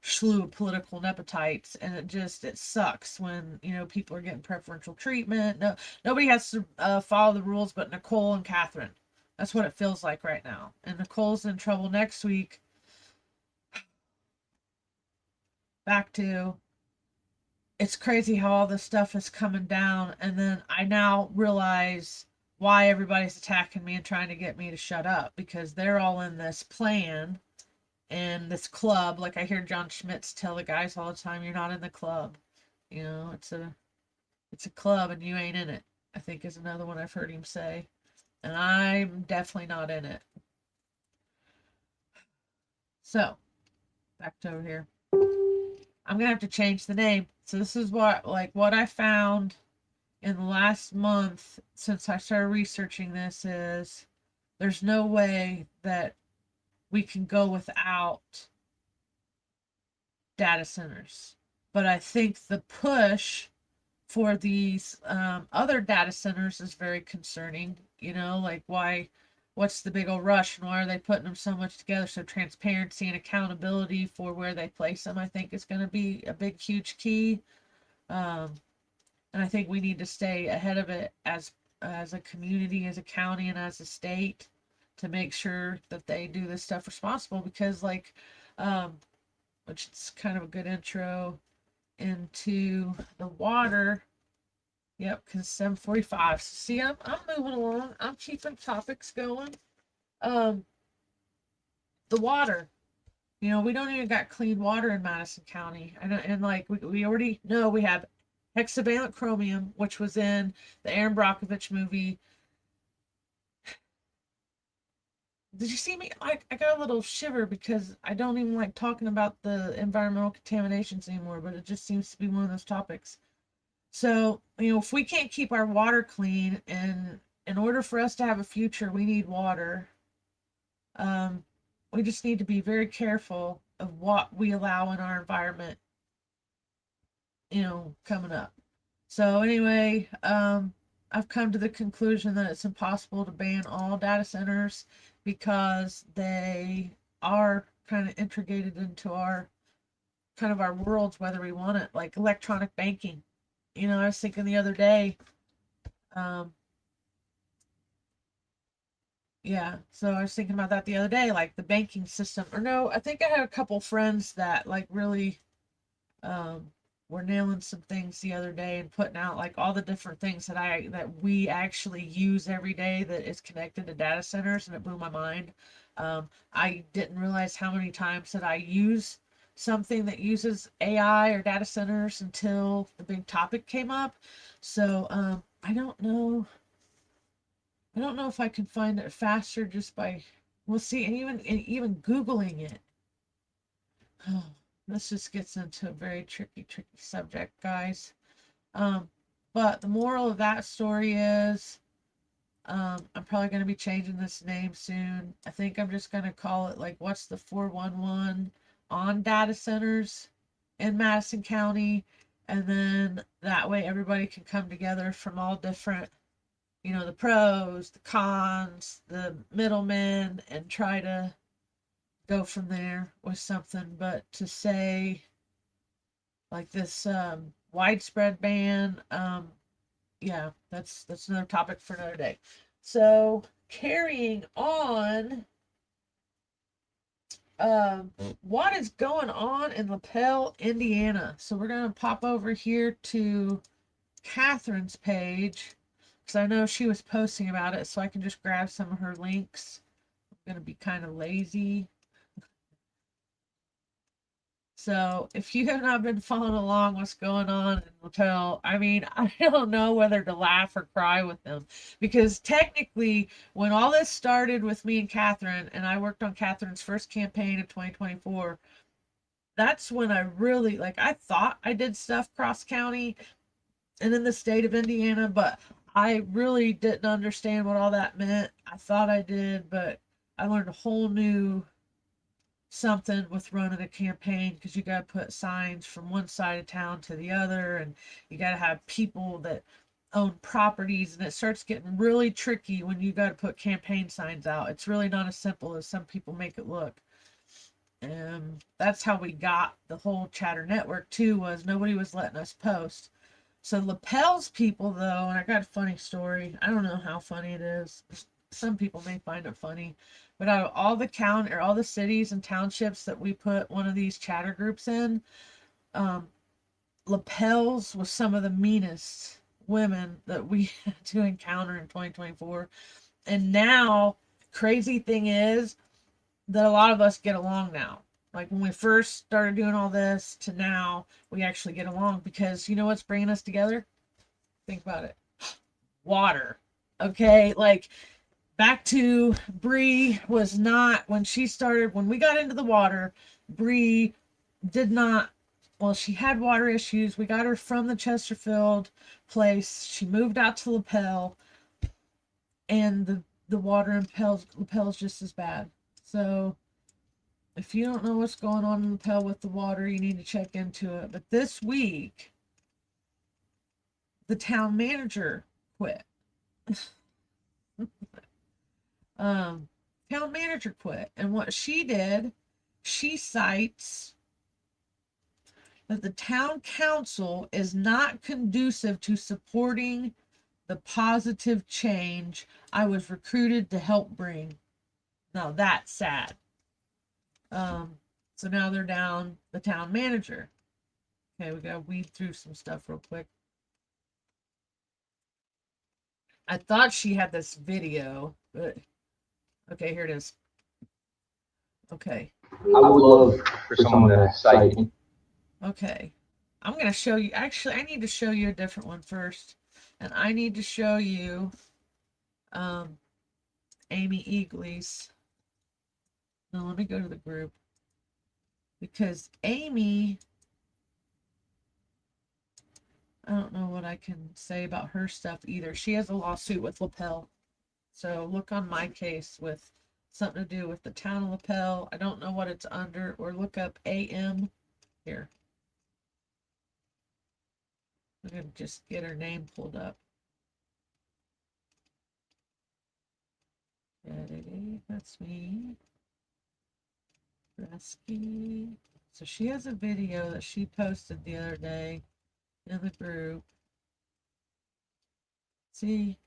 slew of political nepotites, and it sucks when, you know, people are getting preferential treatment. Nobody has to follow the rules but Nicole and Catherine. That's what it feels like right now. And Nicole's in trouble next week. Back to, it's crazy how all this stuff is coming down, and then I now realize why everybody's attacking me and trying to get me to shut up, because they're all in this plan and this club. Like, I hear John Schmitz tell the guys all the time, you're not in the club. You know, it's a club and you ain't in it, I think is another one I've heard him say. And I'm definitely not in it. So, back to over here. I'm gonna have to change the name. So this is what I found in the last month since I started researching this is there's no way that we can go without data centers. But I think the push for these other data centers is very concerning. You know, like, what's the big old rush, and why are they putting them so much together? So transparency and accountability for where they place them, I think, is going to be a big, huge key. And I think we need to stay ahead of it as a community, as a county, and as a state, to make sure that they do this stuff responsible. Because, like, which is kind of a good intro into the water. Yep, because 7:45. So see, I'm moving along. I'm keeping topics going. The water. You know, we don't even got clean water in Madison County. And like we already know we have hexavalent chromium, which was in the Aaron Brockovich movie. Did you see me? I got a little shiver because I don't even like talking about the environmental contaminations anymore, but it just seems to be one of those topics. So, you know, if we can't keep our water clean, and in order for us to have a future, we need water. We just need to be very careful of what we allow in our environment, you know, coming up. So anyway, I've come to the conclusion that it's impossible to ban all data centers, because they are kind of integrated into our worlds, whether we want it, like electronic banking. You know, I was thinking the other day, yeah, so I was thinking about that the other day, like the banking system. Or no, I think I had a couple friends that like really were nailing some things the other day and putting out like all the different things that we actually use every day that is connected to data centers, and it blew my mind. I didn't realize how many times that I use something that uses AI or data centers until the big topic came up. So I don't know. I don't know if I can find it faster just by, we'll see, and even Googling it. Oh, this just gets into a very tricky subject, guys. But the moral of that story is, I'm probably going to be changing this name soon. I think I'm just going to call it like, what's the 411 on data centers in Madison County? And then that way everybody can come together from all different, the pros, the cons, the middlemen, and try to go from there with something. But to say like this widespread ban, yeah, that's another topic for another day. So carrying on, what is going on in Lapel, Indiana? So we're gonna pop over here to Catherine's page, because I know she was posting about it, so I can just grab some of her links. I'm gonna be kind of lazy. So if you have not been following along what's going on in Lapel, I mean, I don't know whether to laugh or cry with them, because technically when all this started with me and Catherine, and I worked on Catherine's first campaign of 2024, that's when I really, like, I thought I did stuff cross county and in the state of Indiana, but I really didn't understand what all that meant. I thought I did, but I learned a whole new something with running a campaign, because you got to put signs from one side of town to the other, and you got to have people that own properties, and it starts getting really tricky when you got to put campaign signs out. It's really not as simple as some people make it look. And that's how we got the whole chatter network too, was nobody was letting us post. So Lapel's people, though, and I got a funny story. I don't know how funny it is. Some people may find it funny, but out of all the all the cities and townships that we put one of these chatter groups in, Lapel's was some of the meanest women that we had to encounter in 2024. And now, crazy thing is that a lot of us get along now. Like when we first started doing all this to now, we actually get along, because you know what's bringing us together? Think about it. Water. Okay, like back to Bree was not, when we got into the water, Bree did not, well, she had water issues. We got her from the Chesterfield place. She moved out to Lapel, and the water in Lapel is just as bad. So if you don't know what's going on in Lapel with the water, you need to check into it. But this week, the town manager quit. Town manager quit. And what she did, she cites that the town council is not conducive to supporting the positive change I was recruited to help bring. Now that's sad. So now they're down the town manager. Okay, we gotta weed through some stuff real quick. I thought she had this video, but okay, here it is. Okay. I would love for someone to cite me. Okay. I'm gonna show you, actually, I need to show you a different one first. And I need to show you Amy Eagles. Now let me go to the group, because Amy, I don't know what I can say about her stuff either. She has a lawsuit with Lapel. So look on my case with something to do with the town of Lapel. I don't know what it's under, or look up AM here. I'm going to just get her name pulled up. Okay, that's me. Rescue. So she has a video that she posted the other day in the group. See,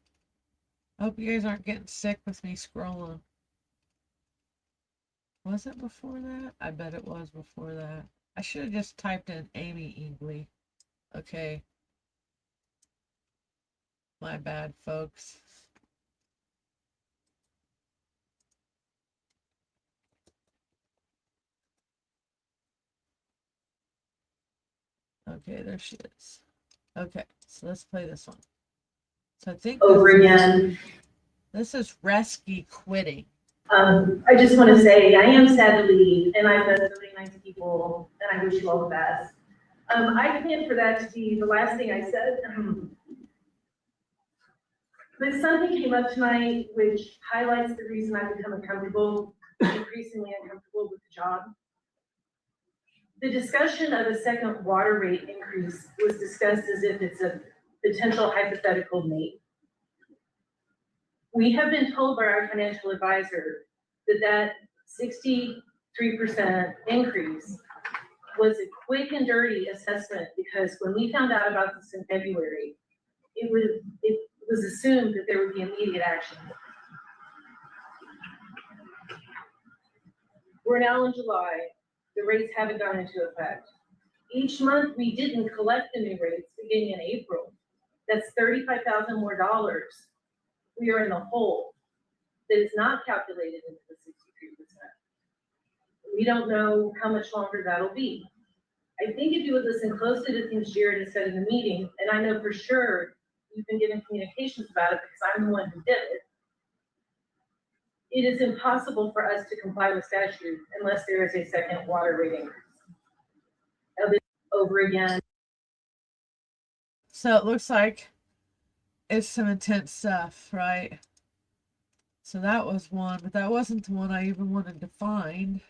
I hope you guys aren't getting sick with me scrolling. Was it before that? I bet it was before that. I should have just typed in Amy Eagley. Okay. My bad, folks. Okay, there she is. Okay, so let's play this one. So I think over again. This is Rescue Quitting. I just want to say I am sad to leave, and I've met really nice people, and I wish you all the best. I planned for that to be the last thing I said. But something came up tonight which highlights the reason I've become increasingly uncomfortable with the job. The discussion of a second water rate increase was discussed as if it's a potential hypothetical need. We have been told by our financial advisor that 63% increase was a quick and dirty assessment, because when we found out about this in February, it was assumed that there would be immediate action. We're now in July. The rates haven't gone into effect. Each month we didn't collect the new rates beginning in April. That's $35,000 more dollars. We are in the hole that is not calculated into the 63%. We don't know how much longer that'll be. I think if you would listen closely to things Jared has said in the meeting, and I know for sure you've been given communications about it because I'm the one who did it, it is impossible for us to comply with statute unless there is a second water rate increase. Over again. So it looks like it's some intense stuff, right? So that was one, but that wasn't the one I even wanted to find.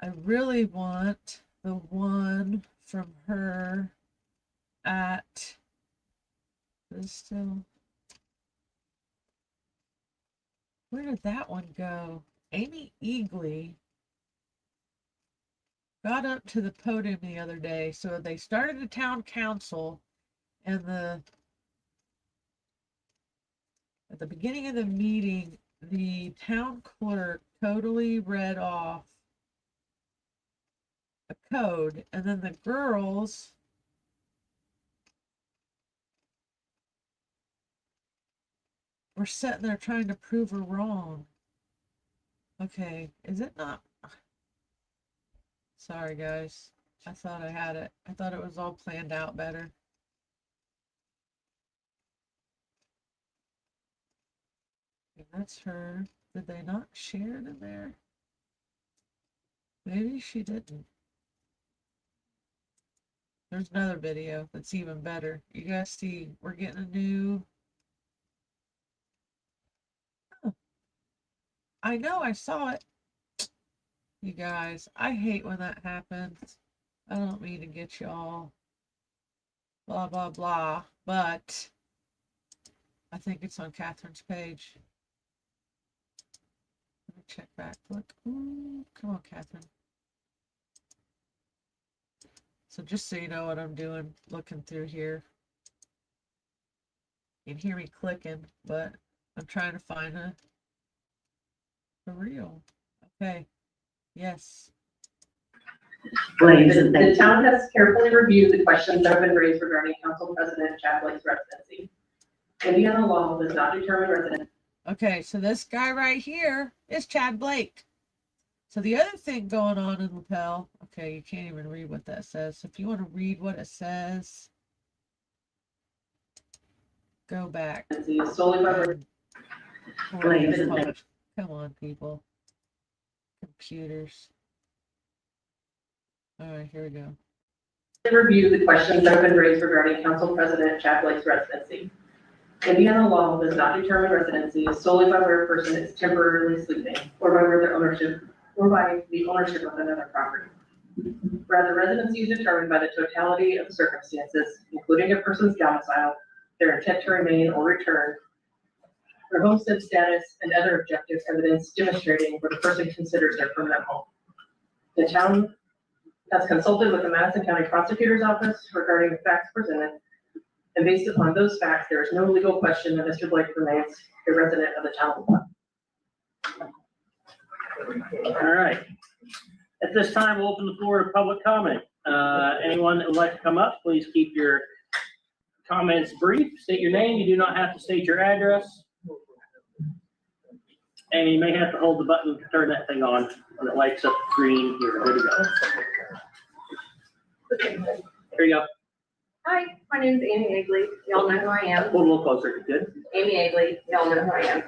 I really want the one from her at this still. Where did that one go? Amy Eagley got up to the podium the other day. So they started the town council, and at the beginning of the meeting, the town clerk totally read off a code, and then the girls were sitting there trying to prove her wrong. Okay, is it not? Sorry, guys. I thought I had it. I thought it was all planned out better. And that's her. Did they not share it in there? Maybe she didn't. There's another video that's even better. You guys see, we're getting a new. Oh. I know, I saw it. You guys, I hate when that happens. I don't mean to get y'all blah, blah, blah, but I think it's on Catherine's page. Let me check back. Look. Ooh, come on, Catherine. So just so you know what I'm doing, looking through here. You can hear me clicking, but I'm trying to find a reel. Okay. Yes. The town has carefully reviewed the questions that have been raised regarding Council President Chad Blake's residency. Indiana law does not determine residence. Okay, so this guy right here is Chad Blake. So the other thing going on in Lapel, okay, you can't even read what that says. So if you want to read what it says, go back. Solely by Come on, people. Computers. All right, here we go. Review the questions that have been raised regarding Council President Chad Blake's residency. Indiana law does not determine residency solely by where a person is temporarily sleeping or by where their ownership or by the ownership of another property. Rather, residency is determined by the totality of the circumstances, including a person's domicile, their intent to remain or return, their homestead status, and other objective evidence demonstrating where the person considers their permanent home. The town has consulted with the Madison County Prosecutor's Office regarding the facts presented, and based upon those facts, there is no legal question that Mr. Blake remains a resident of the town of Vaughn. All right. At this time, we'll open the floor to public comment. Anyone that would like to come up, please keep your comments brief. State your name. You do not have to state your address. And you may have to hold the button to turn that thing on when it lights up green. You're good to go. Here you go. Hi, my name is Amy Egley. Y'all know who I am. Hold a little closer. Good. Amy Egley. Y'all know who I am.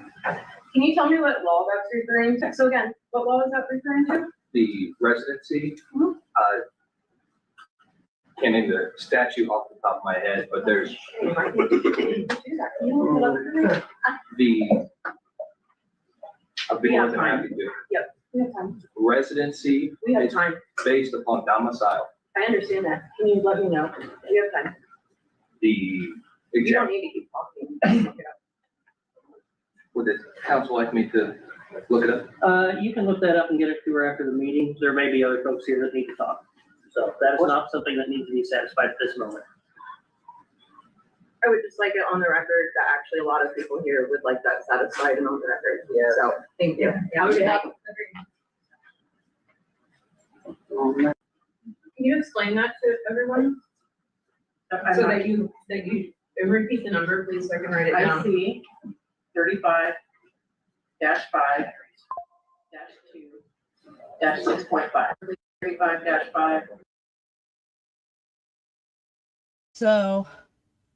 Can you tell me what law that's referring to? So again, what law is that referring to? The residency, can't name the statute off the top of my head, but there's I've been more than happy to. Yep, we have time. Residency We have is time. based upon domicile. I understand that. Can you let me know? We have time. The You don't example, need to keep talking. would the council like me to look it up? You can look that up and get it to her after the meeting. There may be other folks here that need to talk. So that is not something that needs to be satisfied at this moment. I would just like it on the record that actually a lot of people here would like that satisfied and on the record. Yeah. So, thank you. Yeah, okay. Can you explain that to everyone? So that you repeat the number, please, so I can write it down. IC 35-5-2-6.5. So,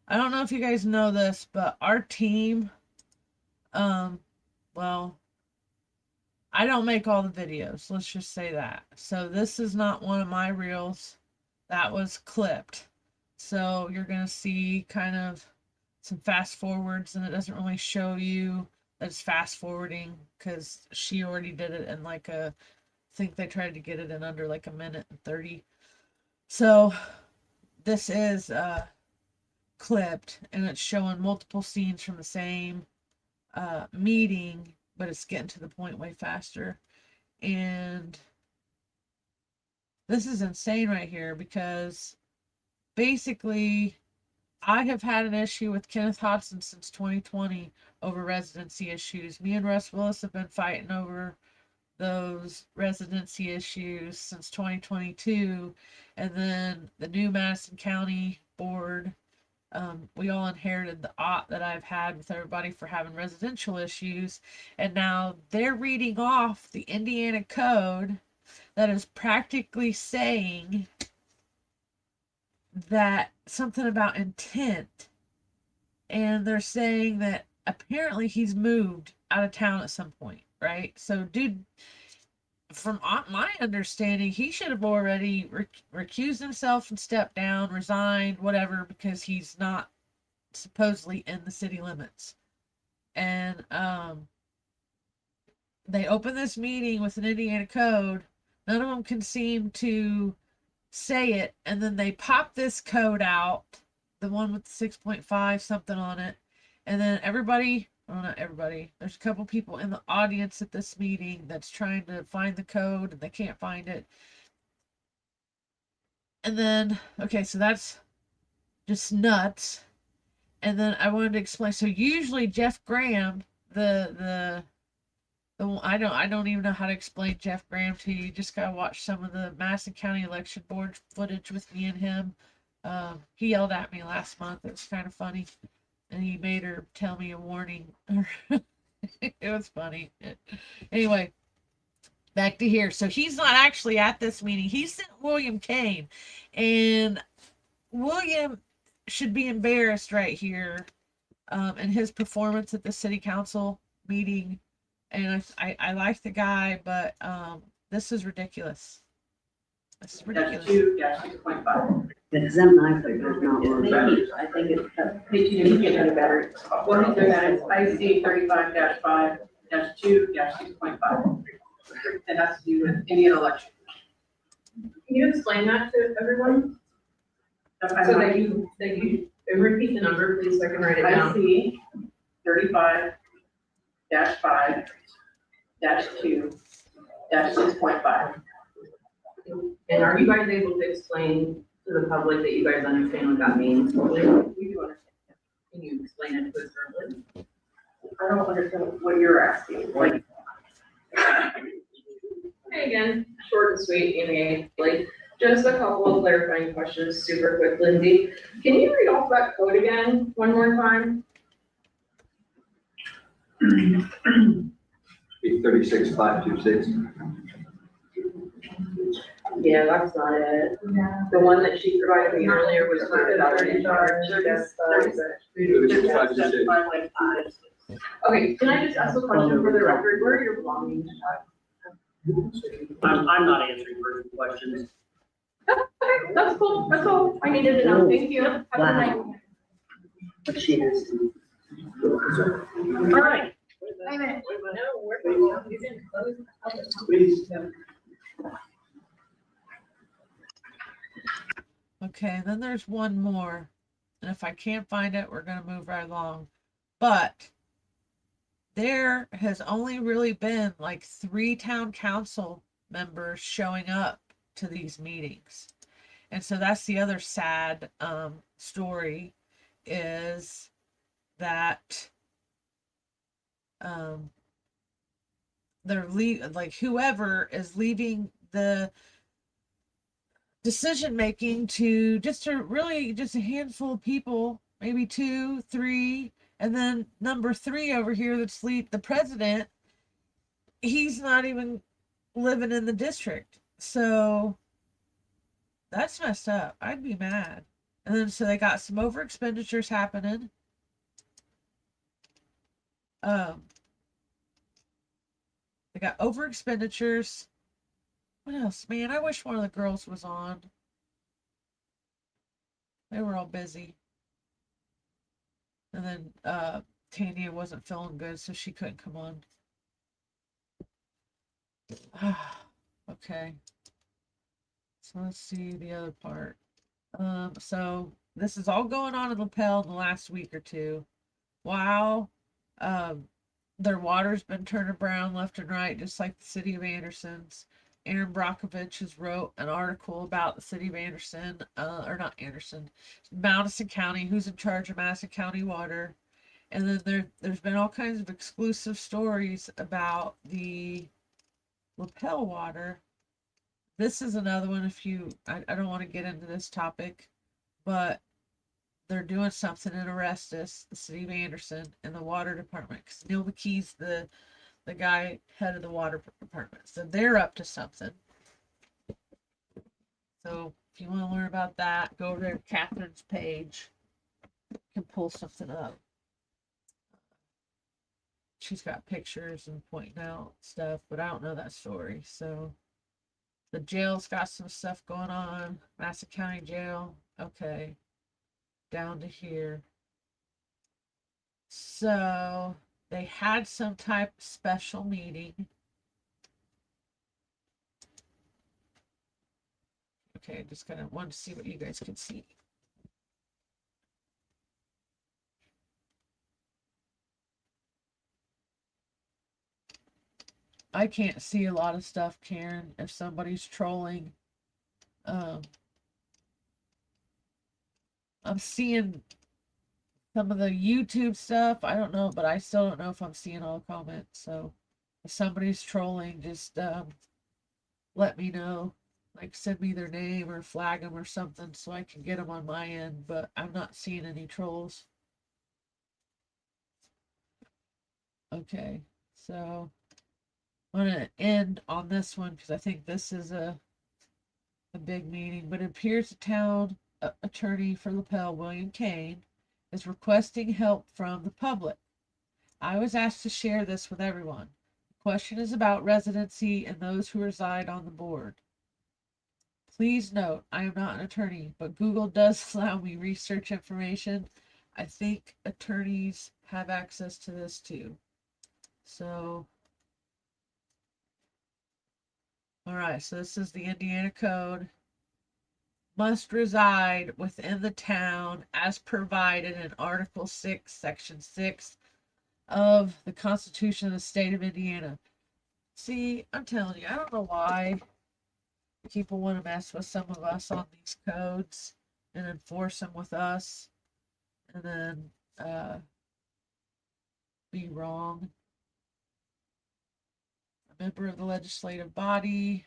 I don't know if you guys know this, but our team, well, I don't make all the videos. Let's just say that. So this is not one of my reels. That was clipped. So you're going to see kind of some fast forwards, and it doesn't really show you that it's fast forwarding because she already did it in like I think they tried to get it in under like 1:30. So this is clipped, and it's showing multiple scenes from the same meeting, but it's getting to the point way faster. And this is insane right here because basically I have had an issue with Kenneth Hodson since 2020 over residency issues. Me and Russ Willis have been fighting over those residency issues since 2022. And then the new Madison County board, we all inherited the ought that I've had with everybody for having residential issues. And now they're reading off the Indiana code that is practically saying that something about intent. And they're saying that apparently he's moved out of town at some point, right? So, dude, from my understanding, he should have already recused himself and stepped down, resigned, whatever, because he's not supposedly in the city limits. And they opened this meeting with an Indiana code. None of them can seem to say it, and then they pop this code out, the one with the 6.5 something on it, and then everybody, well, not everybody, there's a couple people in the audience at this meeting that's trying to find the code and they can't find it. And then, okay, so that's just nuts. And then I wanted to explain, so usually Jeff Graham, I don't even know how to explain Jeff Graham to you. You just gotta watch some of the Madison County election board footage with me and him. He yelled at me last month. It was kind of funny, and he made her tell me a warning. It was funny. Anyway, back to here. So he's not actually at this meeting. He sent William Kane, and William should be embarrassed right here in his performance at the city council meeting. And I like the guy, but this is ridiculous. This is ridiculous. 2-6.5. Exempt I think is not working. I think it's, page 2, you get any better. Well, he's doing that, it's IC 35-5-2-6.5. It has to do with Indian election. Can you explain that to everyone? So that you repeat the number, please, so I can write it down. IC 35-5-2-6.5. 5-2-6.5. And are you guys able to explain to the public that you guys understand what that means? We do understand. Can you explain it to us verbally? I don't understand what you're asking. Like, Okay, again, short and sweet, like, just a couple of clarifying questions, super quick, Lindsay. Can you read off that code again, one more time? 36526. Yeah, that's not it. The one that she provided me earlier was for the already charged. Okay, can I just ask a question for the record? Where are your belongings at? I'm not answering further questions. Okay, that's cool, that's all I needed to know, thank you. Have a good night. But she is. All right. Wait a minute. No, we're you didn't close the public. Please. Okay, then there's one more. And if I can't find it, we're going to move right along. But there has only really been like 3 town council members showing up to these meetings. And so that's the other sad story, is that they're like whoever is leaving the decision making to really just a handful of people, maybe 2, 3, and then number 3 over here that's the president, he's not even living in the district. So that's messed up. I'd be mad. And then so they got some over expenditures happening. They got over expenditures. What else? Man, I wish one of the girls was on. They were all busy. And then Tanya wasn't feeling good, so she couldn't come on. Okay. So let's see the other part. So this is all going on in Lapel in the last week or two. Wow. Their water's been turning brown left and right, just like the city of Anderson's. Aaron Brockovich has wrote an article about the city of Anderson, or not Anderson, Madison County, who's in charge of Madison County water. And then there's been all kinds of exclusive stories about the Lapel water. This is another one. I don't want to get into this topic, but they're doing something in Orestes, the city of Anderson, and the water department, because Neil McKee's the guy head of the water department. So they're up to something. So if you want to learn about that, go over to Catherine's page. You can pull something up. She's got pictures and pointing out stuff, but I don't know that story. So the jail's got some stuff going on. Madison County Jail. Okay. Down to here. So they had some type of special meeting. Okay, just kind of wanted to see what you guys can see. I can't see a lot of stuff, Karen, if somebody's trolling. I'm seeing some of the YouTube stuff. I don't know, but I still don't know if I'm seeing all the comments. So if somebody's trolling, just let me know. Like send me their name or flag them or something so I can get them on my end. But I'm not seeing any trolls. Okay, so I'm gonna end on this one because I think this is a big meeting. But it appears the town attorney for Lapel, William Kane, is requesting help from the public. I was asked to share this with everyone. The question is about residency and those who reside on the board. Please note, I am not an attorney, but Google does allow me research information. I think attorneys have access to this too. So, all right, so this is the Indiana Code. Must reside within the town as provided in Article 6, Section 6 of the Constitution of the state of Indiana. See, I'm telling you, I don't know why people want to mess with some of us on these codes and enforce them with us and then be wrong. A member of the legislative body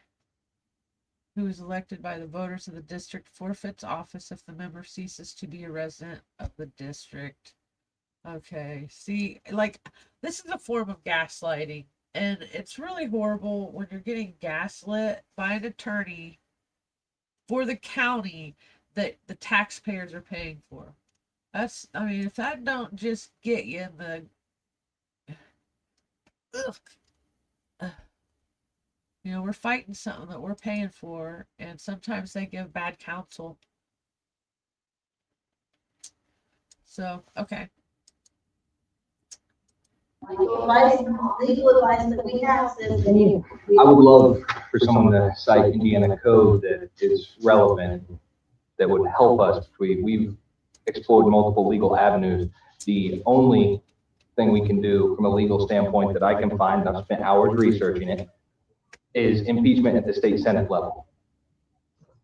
who is elected by the voters of the district forfeits office if the member ceases to be a resident of the district. Okay, see, like, this is a form of gaslighting, and it's really horrible when you're getting gaslit by an attorney for the county that the taxpayers are paying for. That's, I mean, if that don't just get you in the, ugh. You know, we're fighting something that we're paying for, and sometimes they give bad counsel. So, okay. Legal advice that we have says that you. I would love for someone to cite Indiana code that is relevant, that would help us. We've explored multiple legal avenues. The only thing we can do from a legal standpoint that I can find, I've spent hours researching it, is impeachment at the state Senate level.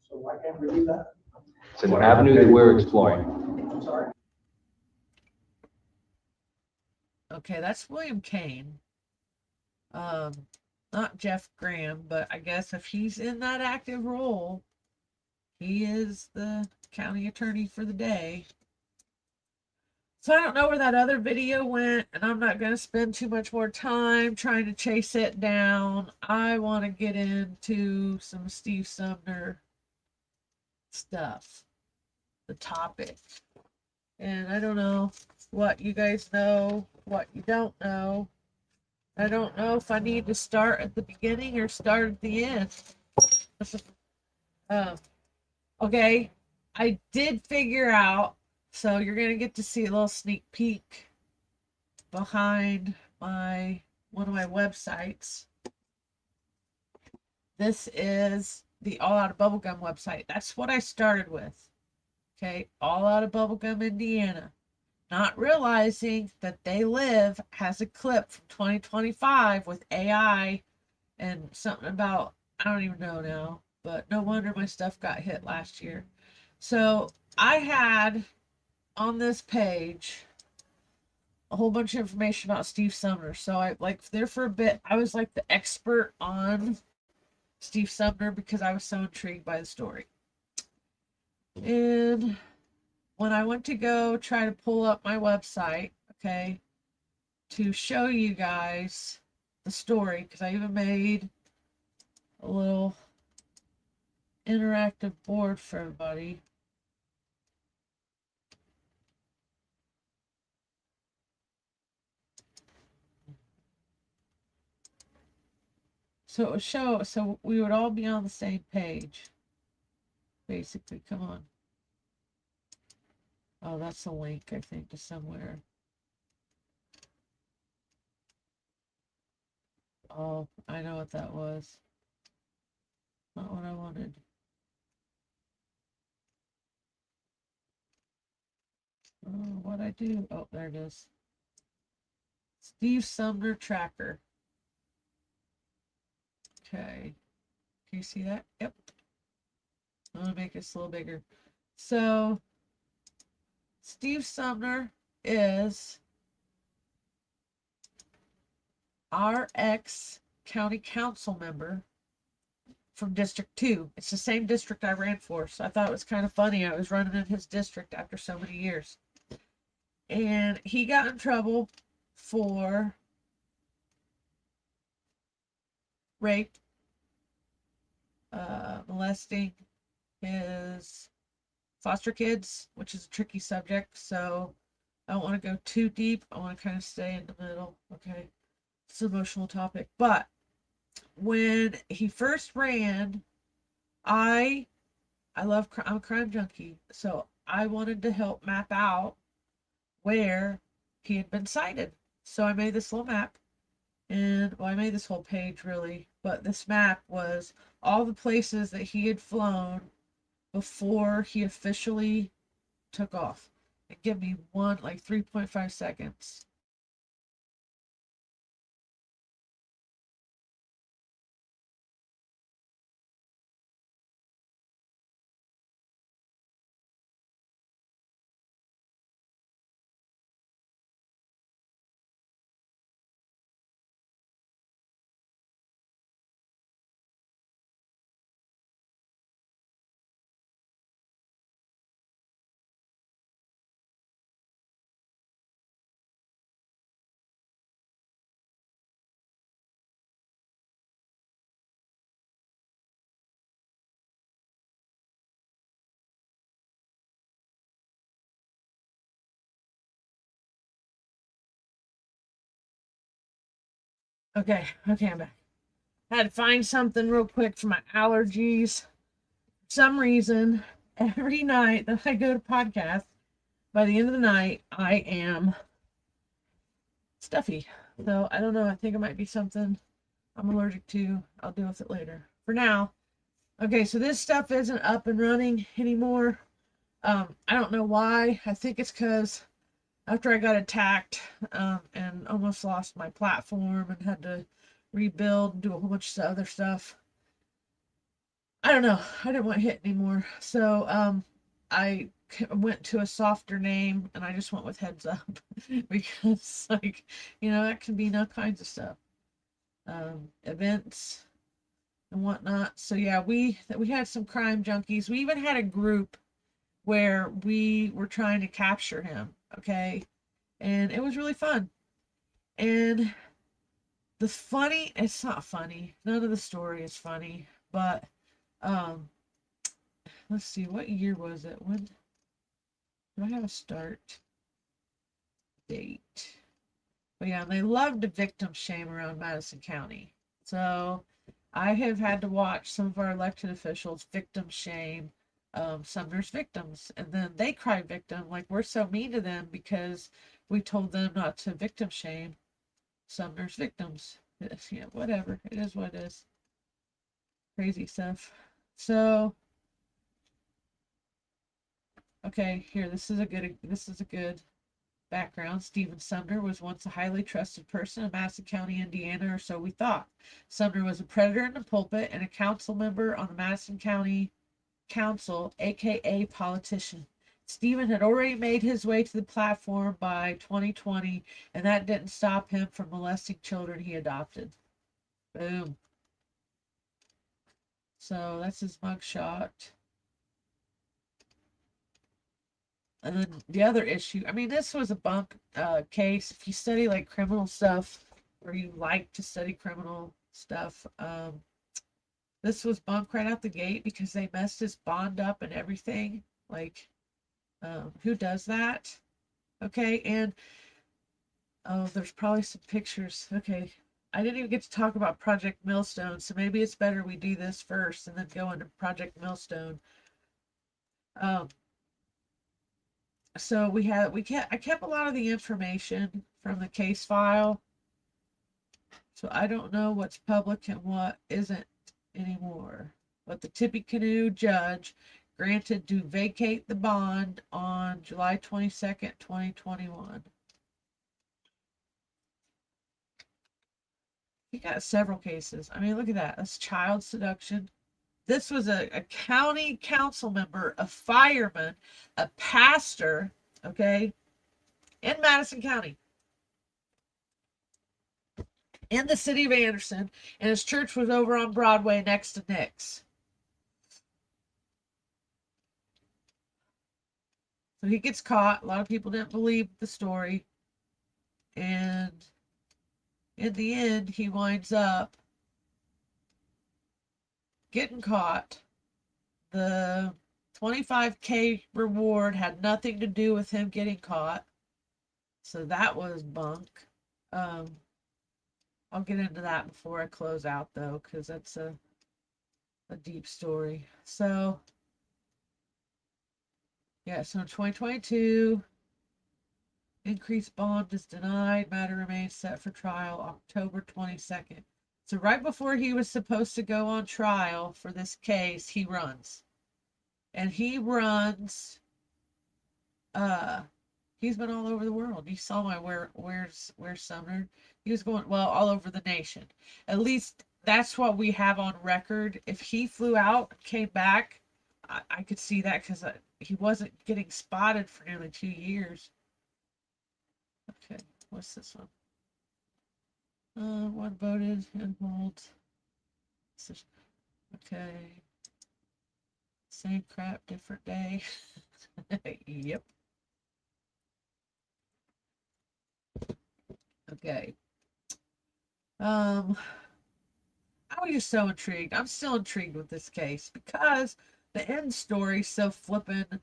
So why can't we do that? It's an avenue that we're exploring. I'm sorry. Okay, that's William Kane. Not Jeff Graham, but I guess if he's in that active role, he is the county attorney for the day. So I don't know where that other video went, and I'm not going to spend too much more time trying to chase it down. I want to get into some Steve Sumner stuff, the topic. And I don't know what you guys know, what you don't know. I don't know if I need to start at the beginning or start at the end. Okay, I did figure out, so you're going to get to see a little sneak peek behind one of my websites. This is the All Out of Bubblegum website. That's what I started with. Okay, All Out of Bubblegum, Indiana. Not realizing that They Live has a clip from 2025 with AI and something about, I don't even know now, but no wonder my stuff got hit last year. So I had on this page a whole bunch of information about Steve Sumner. So I, like, there for a bit, I was like the expert on Steve Sumner because I was so intrigued by the story. And when I went to go try to pull up my website, okay, to show you guys the story, because I even made a little interactive board for everybody. So it would show, so we would all be on the same page. Basically, come on. Oh, that's a link, I think, to somewhere. Oh, I know what that was. Not what I wanted. Oh, what'd I do? Oh, there it is. Steve Sumner tracker. Okay. Can you see that? Yep. I'm gonna make this a little bigger. So, Steve Sumner is our ex-county council member from District 2. It's the same district I ran for, so I thought it was kind of funny. I was running in his district after so many years. And he got in trouble for rape, molesting his foster kids, which is a tricky subject, so I don't want to go too deep. I want to kind of stay in the middle. Okay, it's an emotional topic. But when he first ran, I'm a crime junkie, so I wanted to help map out where he had been cited. So I made this little map, and well, I made this whole page really, but this map was all the places that he had flown before he officially took off. And give me 3.5 seconds. Okay, I'm back. I had to find something real quick for my allergies. For some reason, every night that I go to podcast, by the end of the night, I am stuffy. So I don't know. I think it might be something I'm allergic to. I'll deal with it later. For now, okay, so this stuff isn't up and running anymore. I don't know why. I think it's because after I got attacked and almost lost my platform and had to rebuild and do a whole bunch of other stuff. I don't know. I didn't want hit anymore. So I went to a softer name and I just went with heads up because like, that can mean all kinds of stuff. Events and whatnot. So yeah, we had some crime junkies. We even had a group where we were trying to capture him. Okay. And it was really fun. And it's not funny. None of the story is funny, but let's see, what year was it? When do I have a start date? But yeah, they love to victim shame around Madison County. So I have had to watch some of our elected officials victim shame Sumner's victims, and then they cry victim like we're so mean to them because we told them not to victim shame Sumner's victims. Yeah, whatever. It is what it is. Crazy stuff. So, okay, here, this is a good background. Stephen Sumner was once a highly trusted person in Madison County, Indiana, or so we thought. Sumner was a predator in the pulpit and a council member on the Madison County Council, aka politician. Stephen had already made his way to the platform by 2020, and that didn't stop him from molesting children he adopted. Boom. So that's his mugshot. And then the other issue, I mean, this was a bunk case. If you study like criminal stuff, or you like to study criminal stuff, this was bunk right out the gate because they messed his bond up and everything. Like, who does that? Okay, and oh, there's probably some pictures. Okay, I didn't even get to talk about Project Millstone, so maybe it's better we do this first and then go into Project Millstone. So I kept a lot of the information from the case file. So I don't know what's public and what isn't anymore. But the Tippecanoe judge granted to vacate the bond on July 22nd, 2021. He got several cases. I mean, look at that. That's child seduction. This was a county council member, a fireman, a pastor, okay, in Madison County, in the city of Anderson, and his church was over on Broadway next to Nick's. So he gets caught. A lot of people didn't believe the story. And in the end, he winds up getting caught. The $25K reward had nothing to do with him getting caught. So that was bunk. I'll get into that before I close out though, because that's a deep story. So yeah, so in 2022, increased bond is denied. Matter remains set for trial October 22nd. So right before he was supposed to go on trial for this case, he runs. And he runs, he's been all over the world. You saw my where's Sumner? He was going, well, all over the nation. At least that's what we have on record. If he flew out, came back, I could see that because he wasn't getting spotted for nearly 2 years. Okay, what's this one? One voted and hold. Okay. Same crap, different day. Yep. Okay. I was just so intrigued. I'm still intrigued with this case because the end story's so flippin'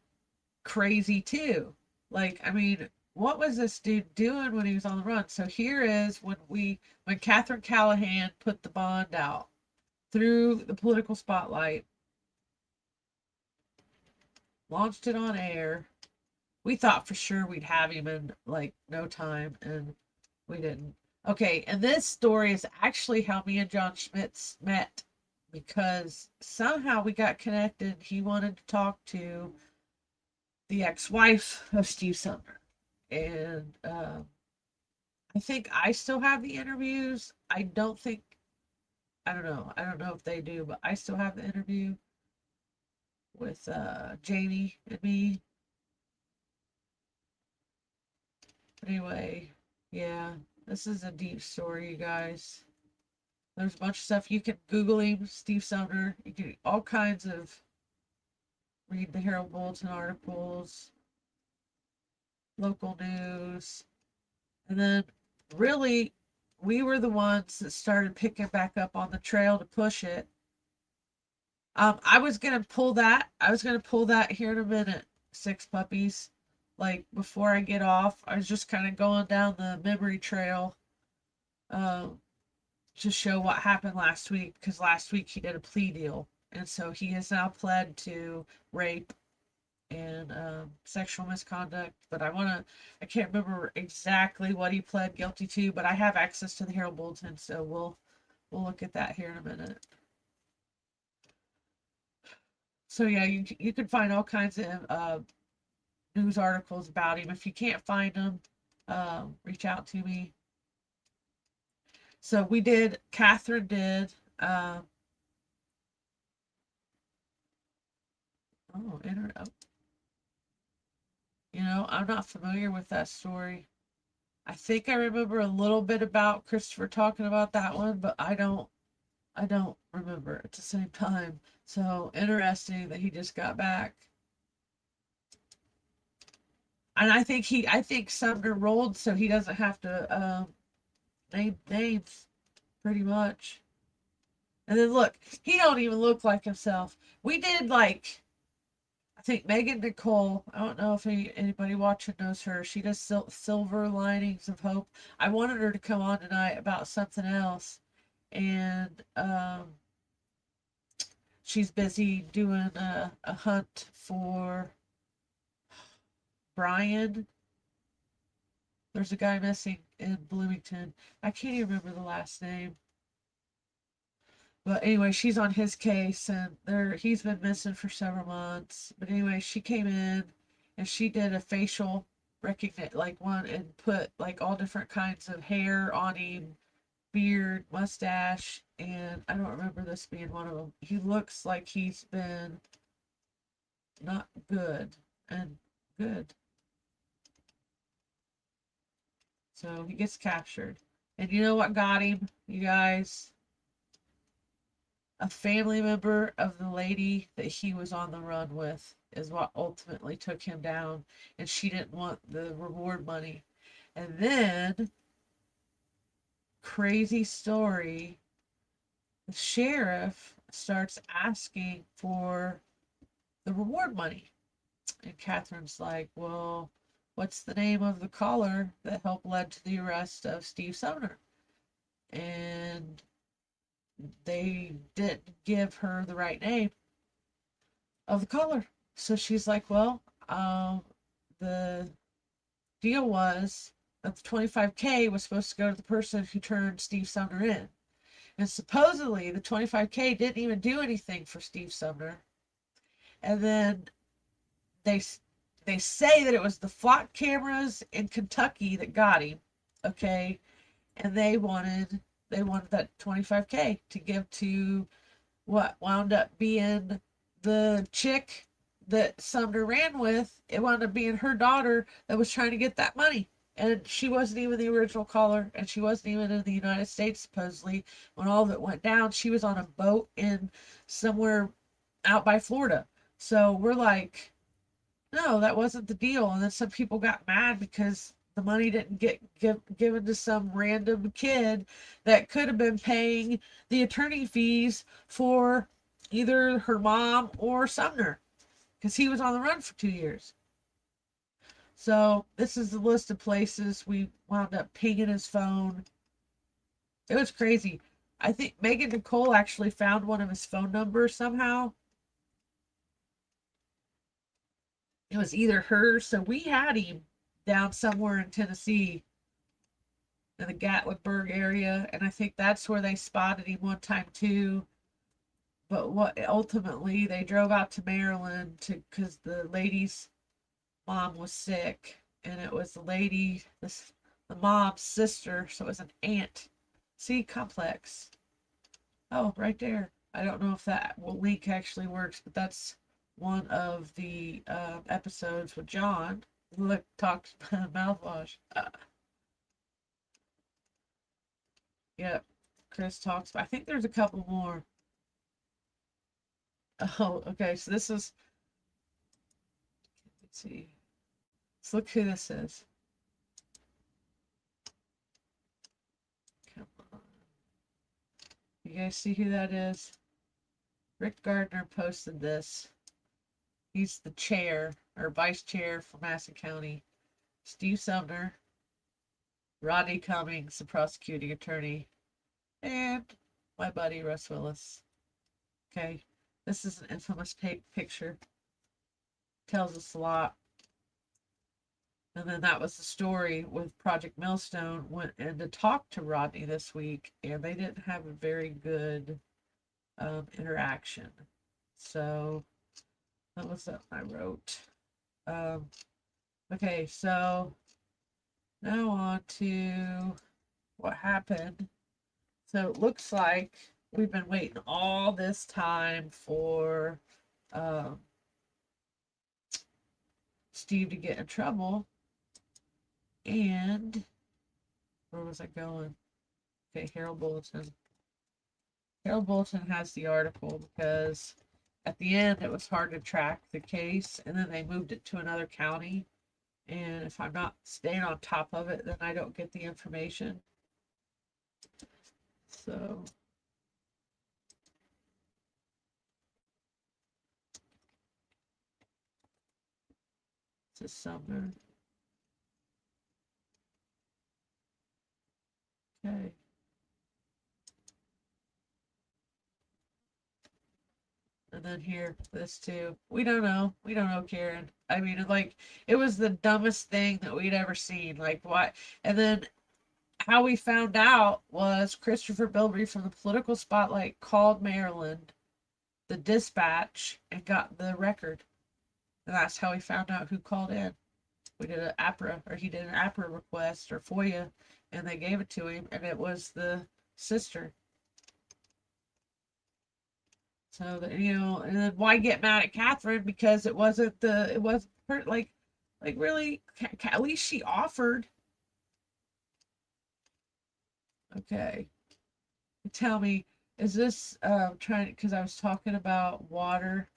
crazy too. Like, I mean, what was this dude doing when he was on the run? So here is when Catherine Callahan put the bond out through the political spotlight, launched it on air. We thought for sure we'd have him in like no time, and we didn't. Okay, and this story is actually how me and John Schmitz met, because somehow we got connected. He wanted to talk to the ex-wife of Steve Sumner, and I think I still have the interviews. I don't know if they do, but I still have the interview with Jamie and me. But anyway, yeah, this is a deep story, you guys. There's a bunch of stuff. You can Google him, Steve Sumner. You can all kinds of read the Herald Bulletin articles, local news. And then really, we were the ones that started picking back up on the trail to push it. I was gonna pull that. Here in a minute. Six Puppies. Like before I get off, I was just kind of going down the memory trail to show what happened last week, because last week he did a plea deal, and so he has now pled to rape and sexual misconduct. But I can't remember exactly what he pled guilty to, but I have access to the Herald Bulletin, so we'll look at that here in a minute. So yeah, you can find all kinds of news articles about him. If you can't find them, reach out to me. So Catherine did, I'm not familiar with that story. I think I remember a little bit about Christopher talking about that one, but I don't remember at the same time. So interesting that he just got back. And I think Sumner rolled so he doesn't have to name names, pretty much. And then look, he don't even look like himself. We did I think Nicole. I don't know if anybody watching knows her. She does Silver Linings of Hope. I wanted her to come on tonight about something else, and she's busy doing a hunt for Brian. There's a guy missing in Bloomington. I can't even remember the last name. But anyway, she's on his case, and he's been missing for several months. But anyway, she came in and she did a facial recognition, one, and put all different kinds of hair on him, beard, mustache, and I don't remember this being one of them. He looks like he's been not good and good. So he gets captured. And you know what got him, you guys? A family member of the lady that he was on the run with is what ultimately took him down, and she didn't want the reward money. And then, crazy story, the sheriff starts asking for the reward money. And Catherine's like, well, what's the name of the caller that helped lead to the arrest of Steve Sumner? And they didn't give her the right name of the caller. So she's like, well, the deal was that the $25K was supposed to go to the person who turned Steve Sumner in. And supposedly the $25K didn't even do anything for Steve Sumner. And then they say that it was the flock cameras in Kentucky that got him. Okay. And they wanted that $25K to give to what wound up being the chick that Sumner ran with. It wound up being her daughter that was trying to get that money. And she wasn't even the original caller, and she wasn't even in the United States, supposedly. When all of it went down, she was on a boat in somewhere out by Florida. So we're like, no, that wasn't the deal. And then some people got mad because the money didn't get given to some random kid that could have been paying the attorney fees for either her mom or Sumner, because he was on the run for 2 years. So this is the list of places we wound up pinging his phone. It was crazy. I think Megan Nicole actually found one of his phone numbers somehow. It was either hers, so we had him down somewhere in Tennessee in the Gatlinburg area, and I think that's where they spotted him one time too. But what ultimately they drove out to Maryland because the lady's mom was sick, and it was the mom's sister, so it was an aunt. See, complex. Oh, right there. I don't know if that link actually works, but that's one of the episodes with John. Look, talks about mouthwash. Yep, Chris talks. I think there's a couple more. Oh, okay. So this is. Let's see. Let's look who this is. Come on. You guys see who that is? Rick Gardner posted this. He's the chair or vice chair for Madison County. Steve Sumner, Rodney Cummings, the prosecuting attorney, and my buddy Russ Willis. Okay, this is an infamous picture. Tells us a lot. And then that was the story with Project Millstone. Went in to talk to Rodney this week, and they didn't have a very good interaction. So that was what I wrote. Okay, so now on to what happened. So it looks like we've been waiting all this time for Steve to get in trouble. And where was I going? Okay, Herald Bulletin. Herald Bulletin has the article because at the end it was hard to track the case, and then they moved it to another county. And if I'm not staying on top of it, then I don't get the information. So this is Sumner. Okay. And then here, this too. We don't know. We don't know, Karen. I mean, like, it was the dumbest thing that we'd ever seen. Like, what? And then how we found out was Christopher Bilbrey from the Political Spotlight called Maryland, the dispatch, and got the record. And that's how we found out who called in. We did an APRA, or he did an APRA request or FOIA, and they gave it to him, and it was the sister. So that, you know, and then why get mad at Catherine because it wasn't her, like really, at least she offered. Okay, tell me, is this trying, because I was talking about water,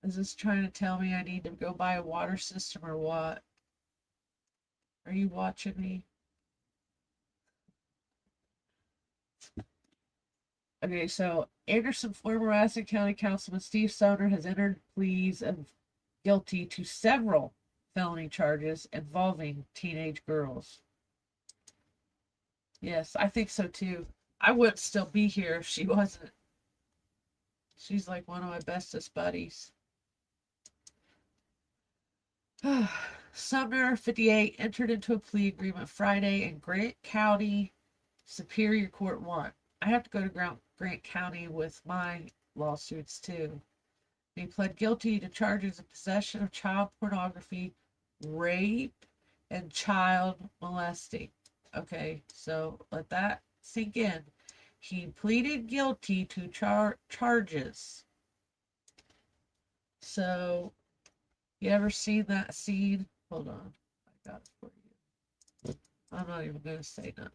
is this trying to tell me I need to go buy a water system or what? Are you watching me? Okay, so Anderson, former Madison County Councilman Steve Sumner has entered pleas of guilty to several felony charges involving teenage girls. Yes, I think so too. I wouldn't still be here if she wasn't. She's like one of my bestest buddies. Sumner, 58, entered into a plea agreement Friday in Grant County Superior Court 1. I have to go to Grant County with my lawsuits too. He pled guilty to charges of possession of child pornography, rape, and child molesting. Okay, so let that sink in. He pleaded guilty to charges. So, you ever seen that scene? Hold on, I got it for you. I'm not even going to say nothing.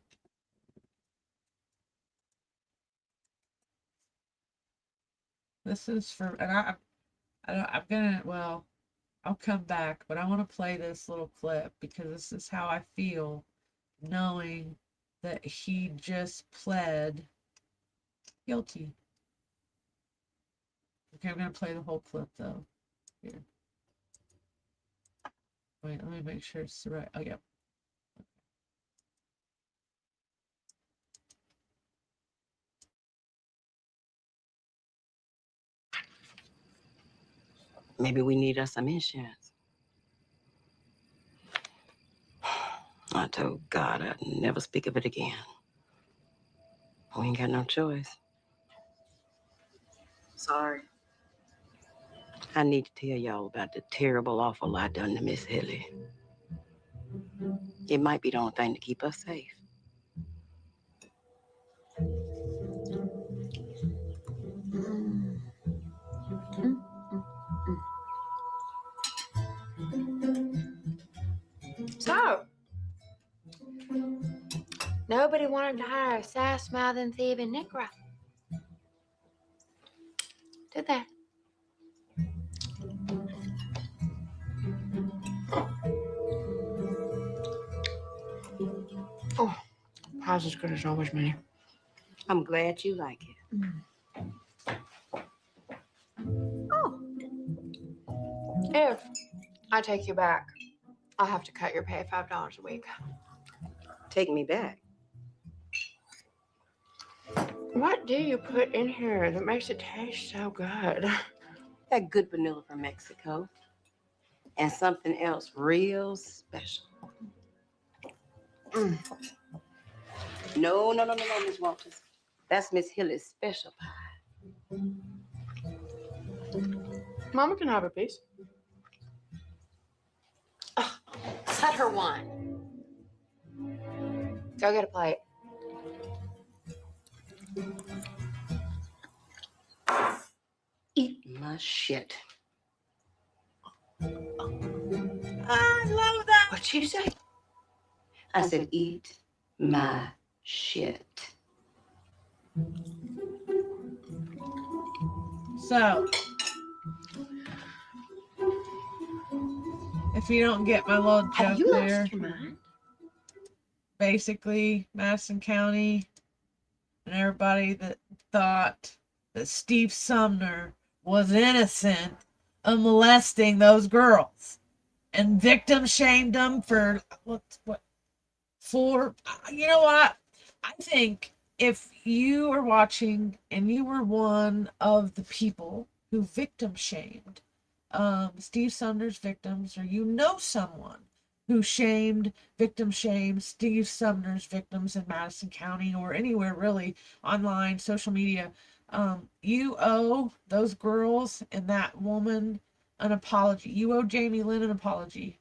This is for, and I'm gonna, well, I'll come back, but I want to play this little clip because this is how I feel knowing that he just pled guilty. Okay, I'm gonna play the whole clip though. Here. Wait, let me make sure it's the right. Oh, yeah. Maybe we need us some insurance. I told God I'd never speak of it again. We ain't got no choice. Sorry. I need to tell y'all about the terrible, awful I done to Miss Hilly. It might be the only thing to keep us safe. So, nobody wanted to hire a sass-mouthing, thieving Negro, did they? Oh, pie's as good as always, Minnie. I'm glad you like it. If I take you back, I'll have to cut your pay $5 a week. Take me back. What do you put in here that makes it taste so good? That good vanilla from Mexico. And something else real special. No, Miss Walters. That's Miss Hilly's special pie. Mama can have a piece. Oh, cut her one. Go get a plate. Eat my shit. I love that. What'd you say? I said, eat my shit. So, if you don't get my little joke Have you there, lost your mind? basically, Madison County and everybody that thought that Steve Sumner was innocent of molesting those girls and victim shamed them for you know what? I think if you are watching and you were one of the people who victim shamed Steve Sumner's victims, or you know someone who victim shamed Steve Sumner's victims in Madison County or anywhere really, online, social media, you owe those girls and that woman an apology. You owe Jamie Lynn an apology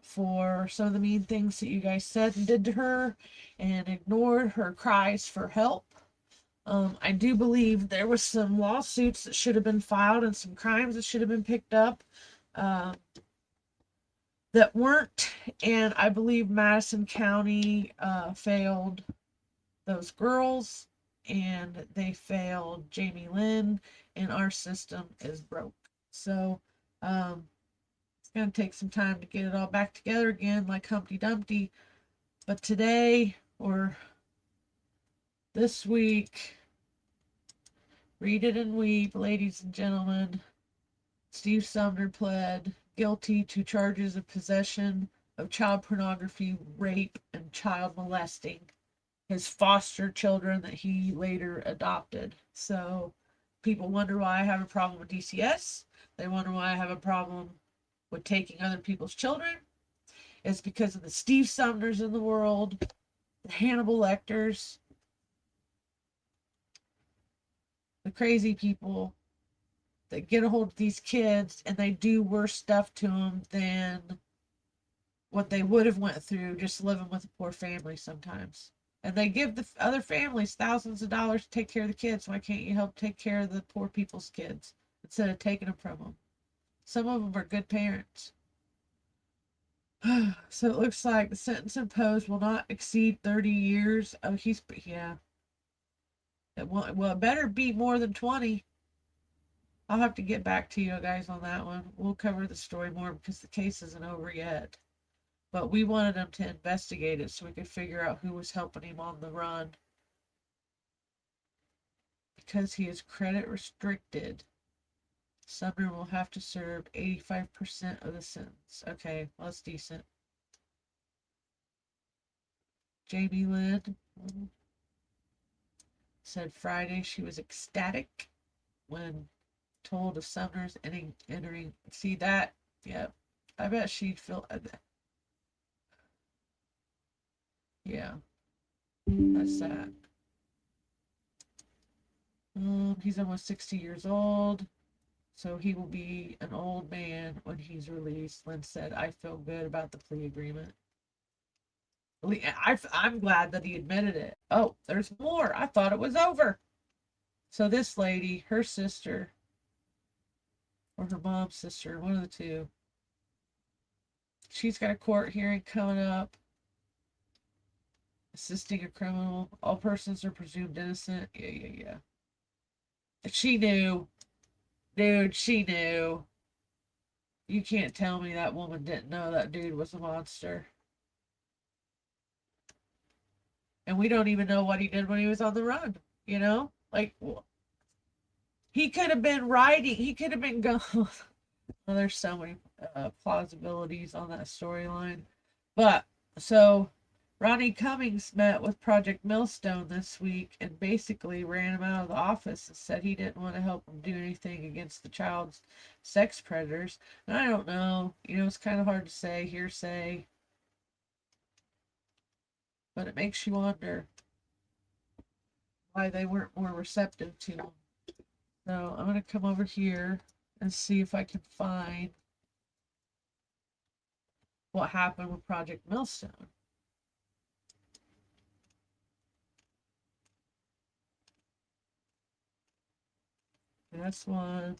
for some of the mean things that you guys said and did to her and ignored her cries for help. I do believe there was some lawsuits that should have been filed and some crimes that should have been picked up that weren't, and I believe Madison County failed those girls and they failed Jamie Lynn, and our system is broke. So it's going to take some time to get it all back together again like Humpty Dumpty. But today, or this week, read it and weep, ladies and gentlemen. Steve Sumner pled guilty to charges of possession of child pornography, rape, and child molesting his foster children that he later adopted. So people wonder why I have a problem with DCS. They wonder why I have a problem with taking other people's children. It's because of the Steve Sumners in the world, the Hannibal Lecters, the crazy people that get a hold of these kids and they do worse stuff to them than what they would have went through just living with a poor family sometimes. And they give the other families thousands of dollars to take care of the kids. Why can't you help take care of the poor people's kids instead of taking them from them? Some of them are good parents. So it looks like the sentence imposed will not exceed 30 years. Oh, yeah. It better be more than 20. I'll have to get back to you guys on that one. We'll cover the story more because the case isn't over yet. But we wanted him to investigate it so we could figure out who was helping him on the run. Because he is credit restricted. Sumner will have to serve 85% of the sentence. Okay, well, that's decent. Jamie Lynn said Friday she was ecstatic when told of Sumner's entering. See that? Yep. I bet she'd feel. Yeah. That's sad. He's almost 60 years old, so he will be an old man when he's released. Lynn said, I feel good about the plea agreement. I'm glad that he admitted it. Oh, there's more. I thought it was over. So this lady, her sister, or her mom's sister, one of the two, she's got a court hearing coming up. Assisting a criminal. All persons are presumed innocent. Yeah. She knew. Dude, she knew. You can't tell me that woman didn't know that dude was a monster. And we don't even know what he did when he was on the run, you know? Like, he could have been riding, he could have been going. Well, there's so many plausibilities on that storyline. But, so, Ronnie Cummings met with Project Millstone this week and basically ran him out of the office and said he didn't want to help him do anything against the child's sex predators. And I don't know, you know, it's kind of hard to say, hearsay. But it makes you wonder why they weren't more receptive to him. So I'm going to come over here and see if I can find what happened with Project Millstone. That's one.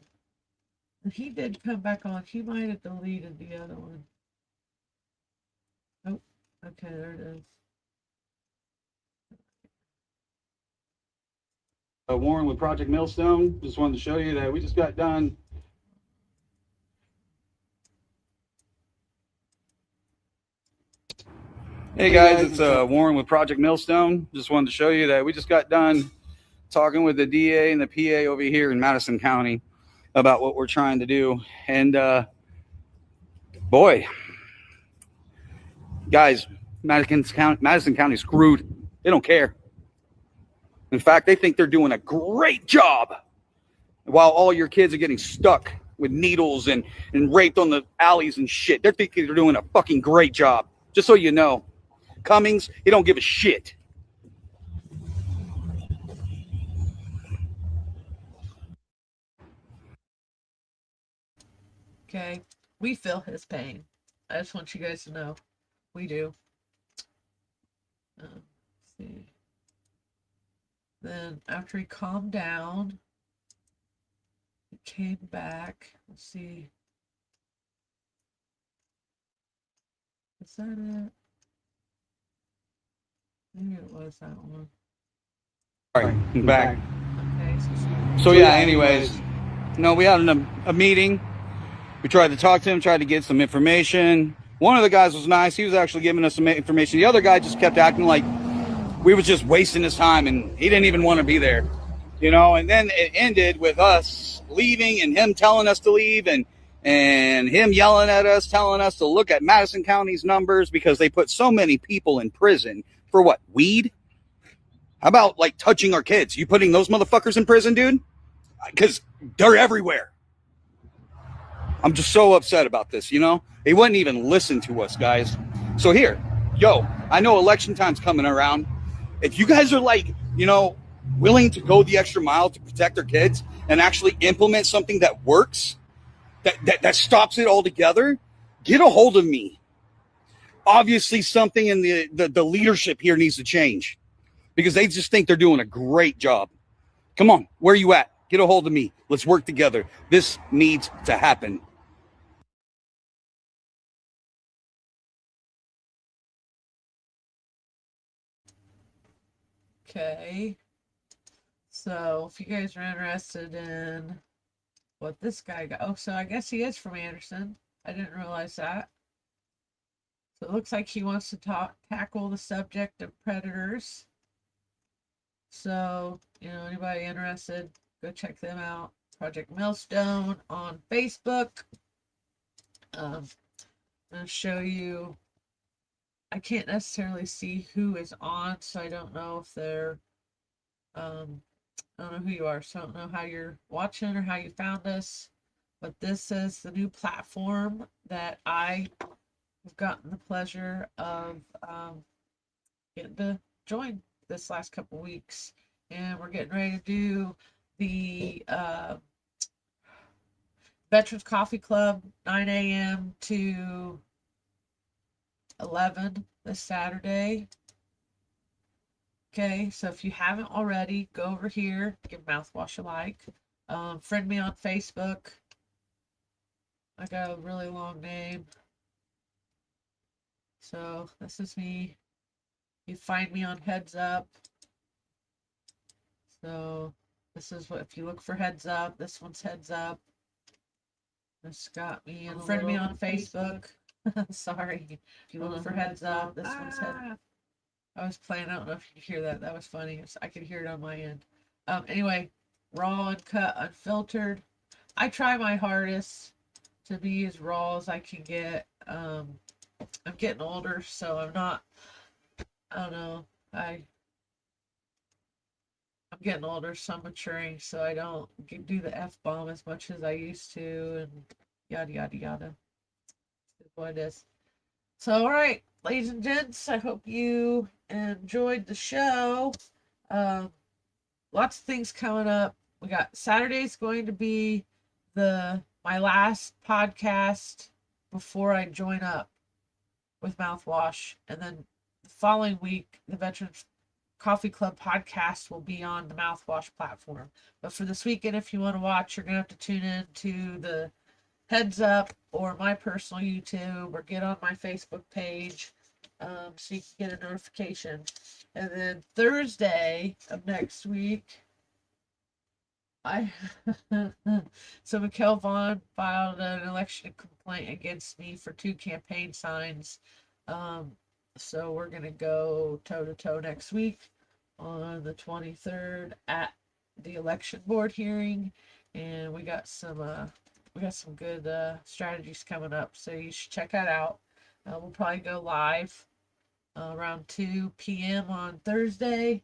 And he did come back on. He might have deleted the other one. Oh, okay, there it is. Warren with Project Millstone. Just wanted to show you that we just got done. Hey guys, it's Warren with Project Millstone. Just wanted to show you that we just got done talking with the DA and the PA over here in Madison County about what we're trying to do. And boy, guys, Madison County screwed. They don't care. In fact, they think they're doing a great job while all your kids are getting stuck with needles and raped on the alleys and shit. They're thinking they're doing a fucking great job. Just so you know. Cummings, he don't give a shit. Okay, we feel his pain. I just want you guys to know. We do. Let's see. Then after he calmed down, he came back. Let's see. Is that it? Maybe it was that one. All right, I'm back. Okay, So yeah, anyways, no, we had a meeting. We tried to talk to him, tried to get some information. One of the guys was nice. He was actually giving us some information. The other guy just kept acting like we was just wasting his time and he didn't even want to be there, you know? And then it ended with us leaving and him telling us to leave and him yelling at us, telling us to look at Madison County's numbers because they put so many people in prison for what, weed? How about like touching our kids? You putting those motherfuckers in prison, dude? Because they're everywhere. I'm just so upset about this, you know? They wouldn't even listen to us, guys. So here, yo, I know election time's coming around. If you guys are like, you know, willing to go the extra mile to protect their kids and actually implement something that works, that stops it altogether, get a hold of me. Obviously, something in the leadership here needs to change because they just think they're doing a great job. Come on, where are you at? Get a hold of me. Let's work together. This needs to happen. Okay. So if you guys are interested in what this guy got, oh, so I guess he is from Anderson. I didn't realize that. So it looks like he wants to tackle the subject of predators. So, you know, anybody interested, go check them out. Project Millstone on Facebook. I'm going to show you. I can't necessarily see who is on, so I don't know if they're, I don't know who you are, so I don't know how you're watching or how you found us. But this is the new platform that I have gotten the pleasure of getting to join this last couple weeks. And we're getting ready to do the Veterans Coffee Club, 9 a.m. to 11 this Saturday. Okay, so if you haven't already, go over here, give Mouthwash a like. Friend me on Facebook. I got a really long name. So this is me. You find me on Heads Up. So this is what, if you look for Heads Up, this one's Heads Up. This got me, and friend me on Facebook. Sorry. If you look for Heads Up, this one's Heads Up. I was playing, I don't know if you could hear that. That was funny. I could hear it on my end. Anyway, raw, uncut, unfiltered. I try my hardest to be as raw as I can get. I'm getting older, so I'm not, I don't know, I'm getting older, so I'm maturing, so I don't do the F-bomb as much as I used to, and yada, yada, yada. That's what it is. So, all right, ladies and gents, I hope you enjoyed the show. Lots of things coming up. We got Saturday's going to be my last podcast before I join up with Mouthwash, and then the following week, the Veterans Coffee Club podcast will be on the Mouthwash platform. But for this weekend, if you want to watch, you're going to have to tune in to the Heads Up or my personal YouTube, or get on my Facebook page so you can get a notification. And then Thursday of next week, so Mikeal Vaughn filed an election complaint against me for 2 campaign signs. So we're going to go toe-to-toe next week on the 23rd at the election board hearing. And we got some good strategies coming up, so you should check that out. We'll probably go live around 2 p.m. on Thursday.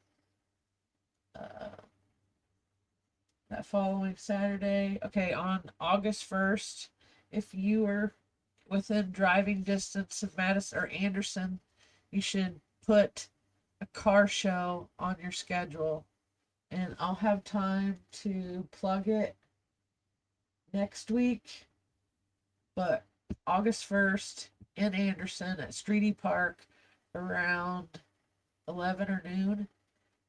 That following Saturday. Okay, on August 1st, if you are within driving distance of Madison or Anderson, you should put a car show on your schedule, and I'll have time to plug it next week. But August 1st in Anderson at Streety Park around 11 or noon.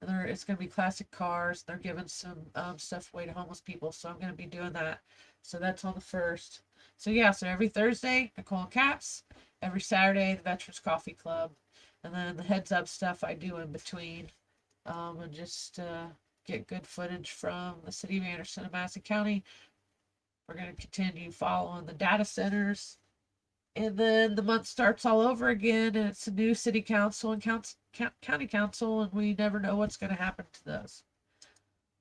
And it's going to be classic cars. They're giving some stuff away to homeless people, so I'm going to be doing that. So that's on the 1st. So yeah, so every Thursday, Nicole and KAPS. Every Saturday, the Veterans Coffee Club. And then the Heads Up stuff I do in between. And just get good footage from the city of Anderson and Madison County. We're going to continue following the data centers. And then the month starts all over again, and it's a new city council and county council, and we never know what's going to happen to those.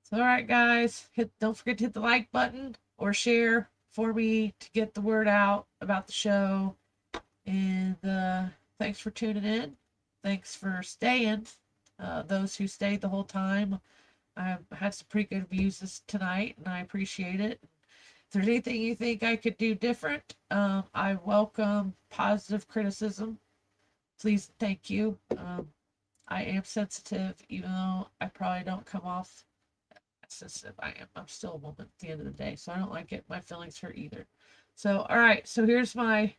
So, all right, guys, don't forget to hit the like button or share for me to get the word out about the show. And thanks for tuning in. Thanks for staying. Those who stayed the whole time. I've had some pretty good views tonight, and I appreciate it. If there's anything you think I could do different, I welcome positive criticism. Please, thank you. I am sensitive, even though I probably don't come off as sensitive. I'm still a woman at the end of the day, so I don't like my feelings hurt either. So, all right, so here's my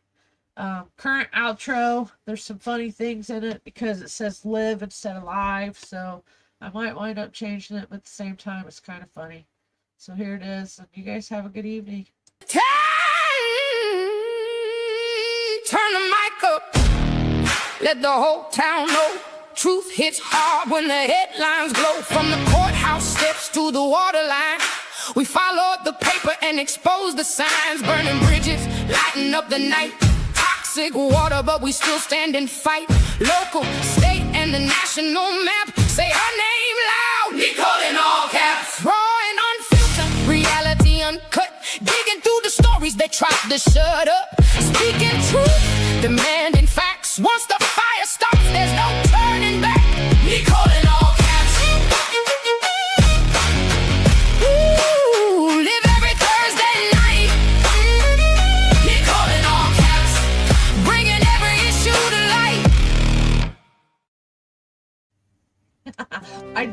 current outro. There's some funny things in it because it says live instead of live, so I might wind up changing it, but at the same time, it's kind of funny. So here it is, and you guys have a good evening. Turn the mic up, let the whole town know. Truth hits hard when the headlines glow. From the courthouse steps to the water line, we followed the paper and exposed the signs. Burning bridges, lighting up the night. Toxic water, but we still stand and fight. Local, state, and the national map. Say her name loud, Nicole in all caps. Raw and unfiltered, reality tried to shut up. Speaking truth, demanding facts. Once the fire stops, there's no turning back. Nicole in all caps. Ooh, live every Thursday night. Nicole in all caps, bringing every issue to light. I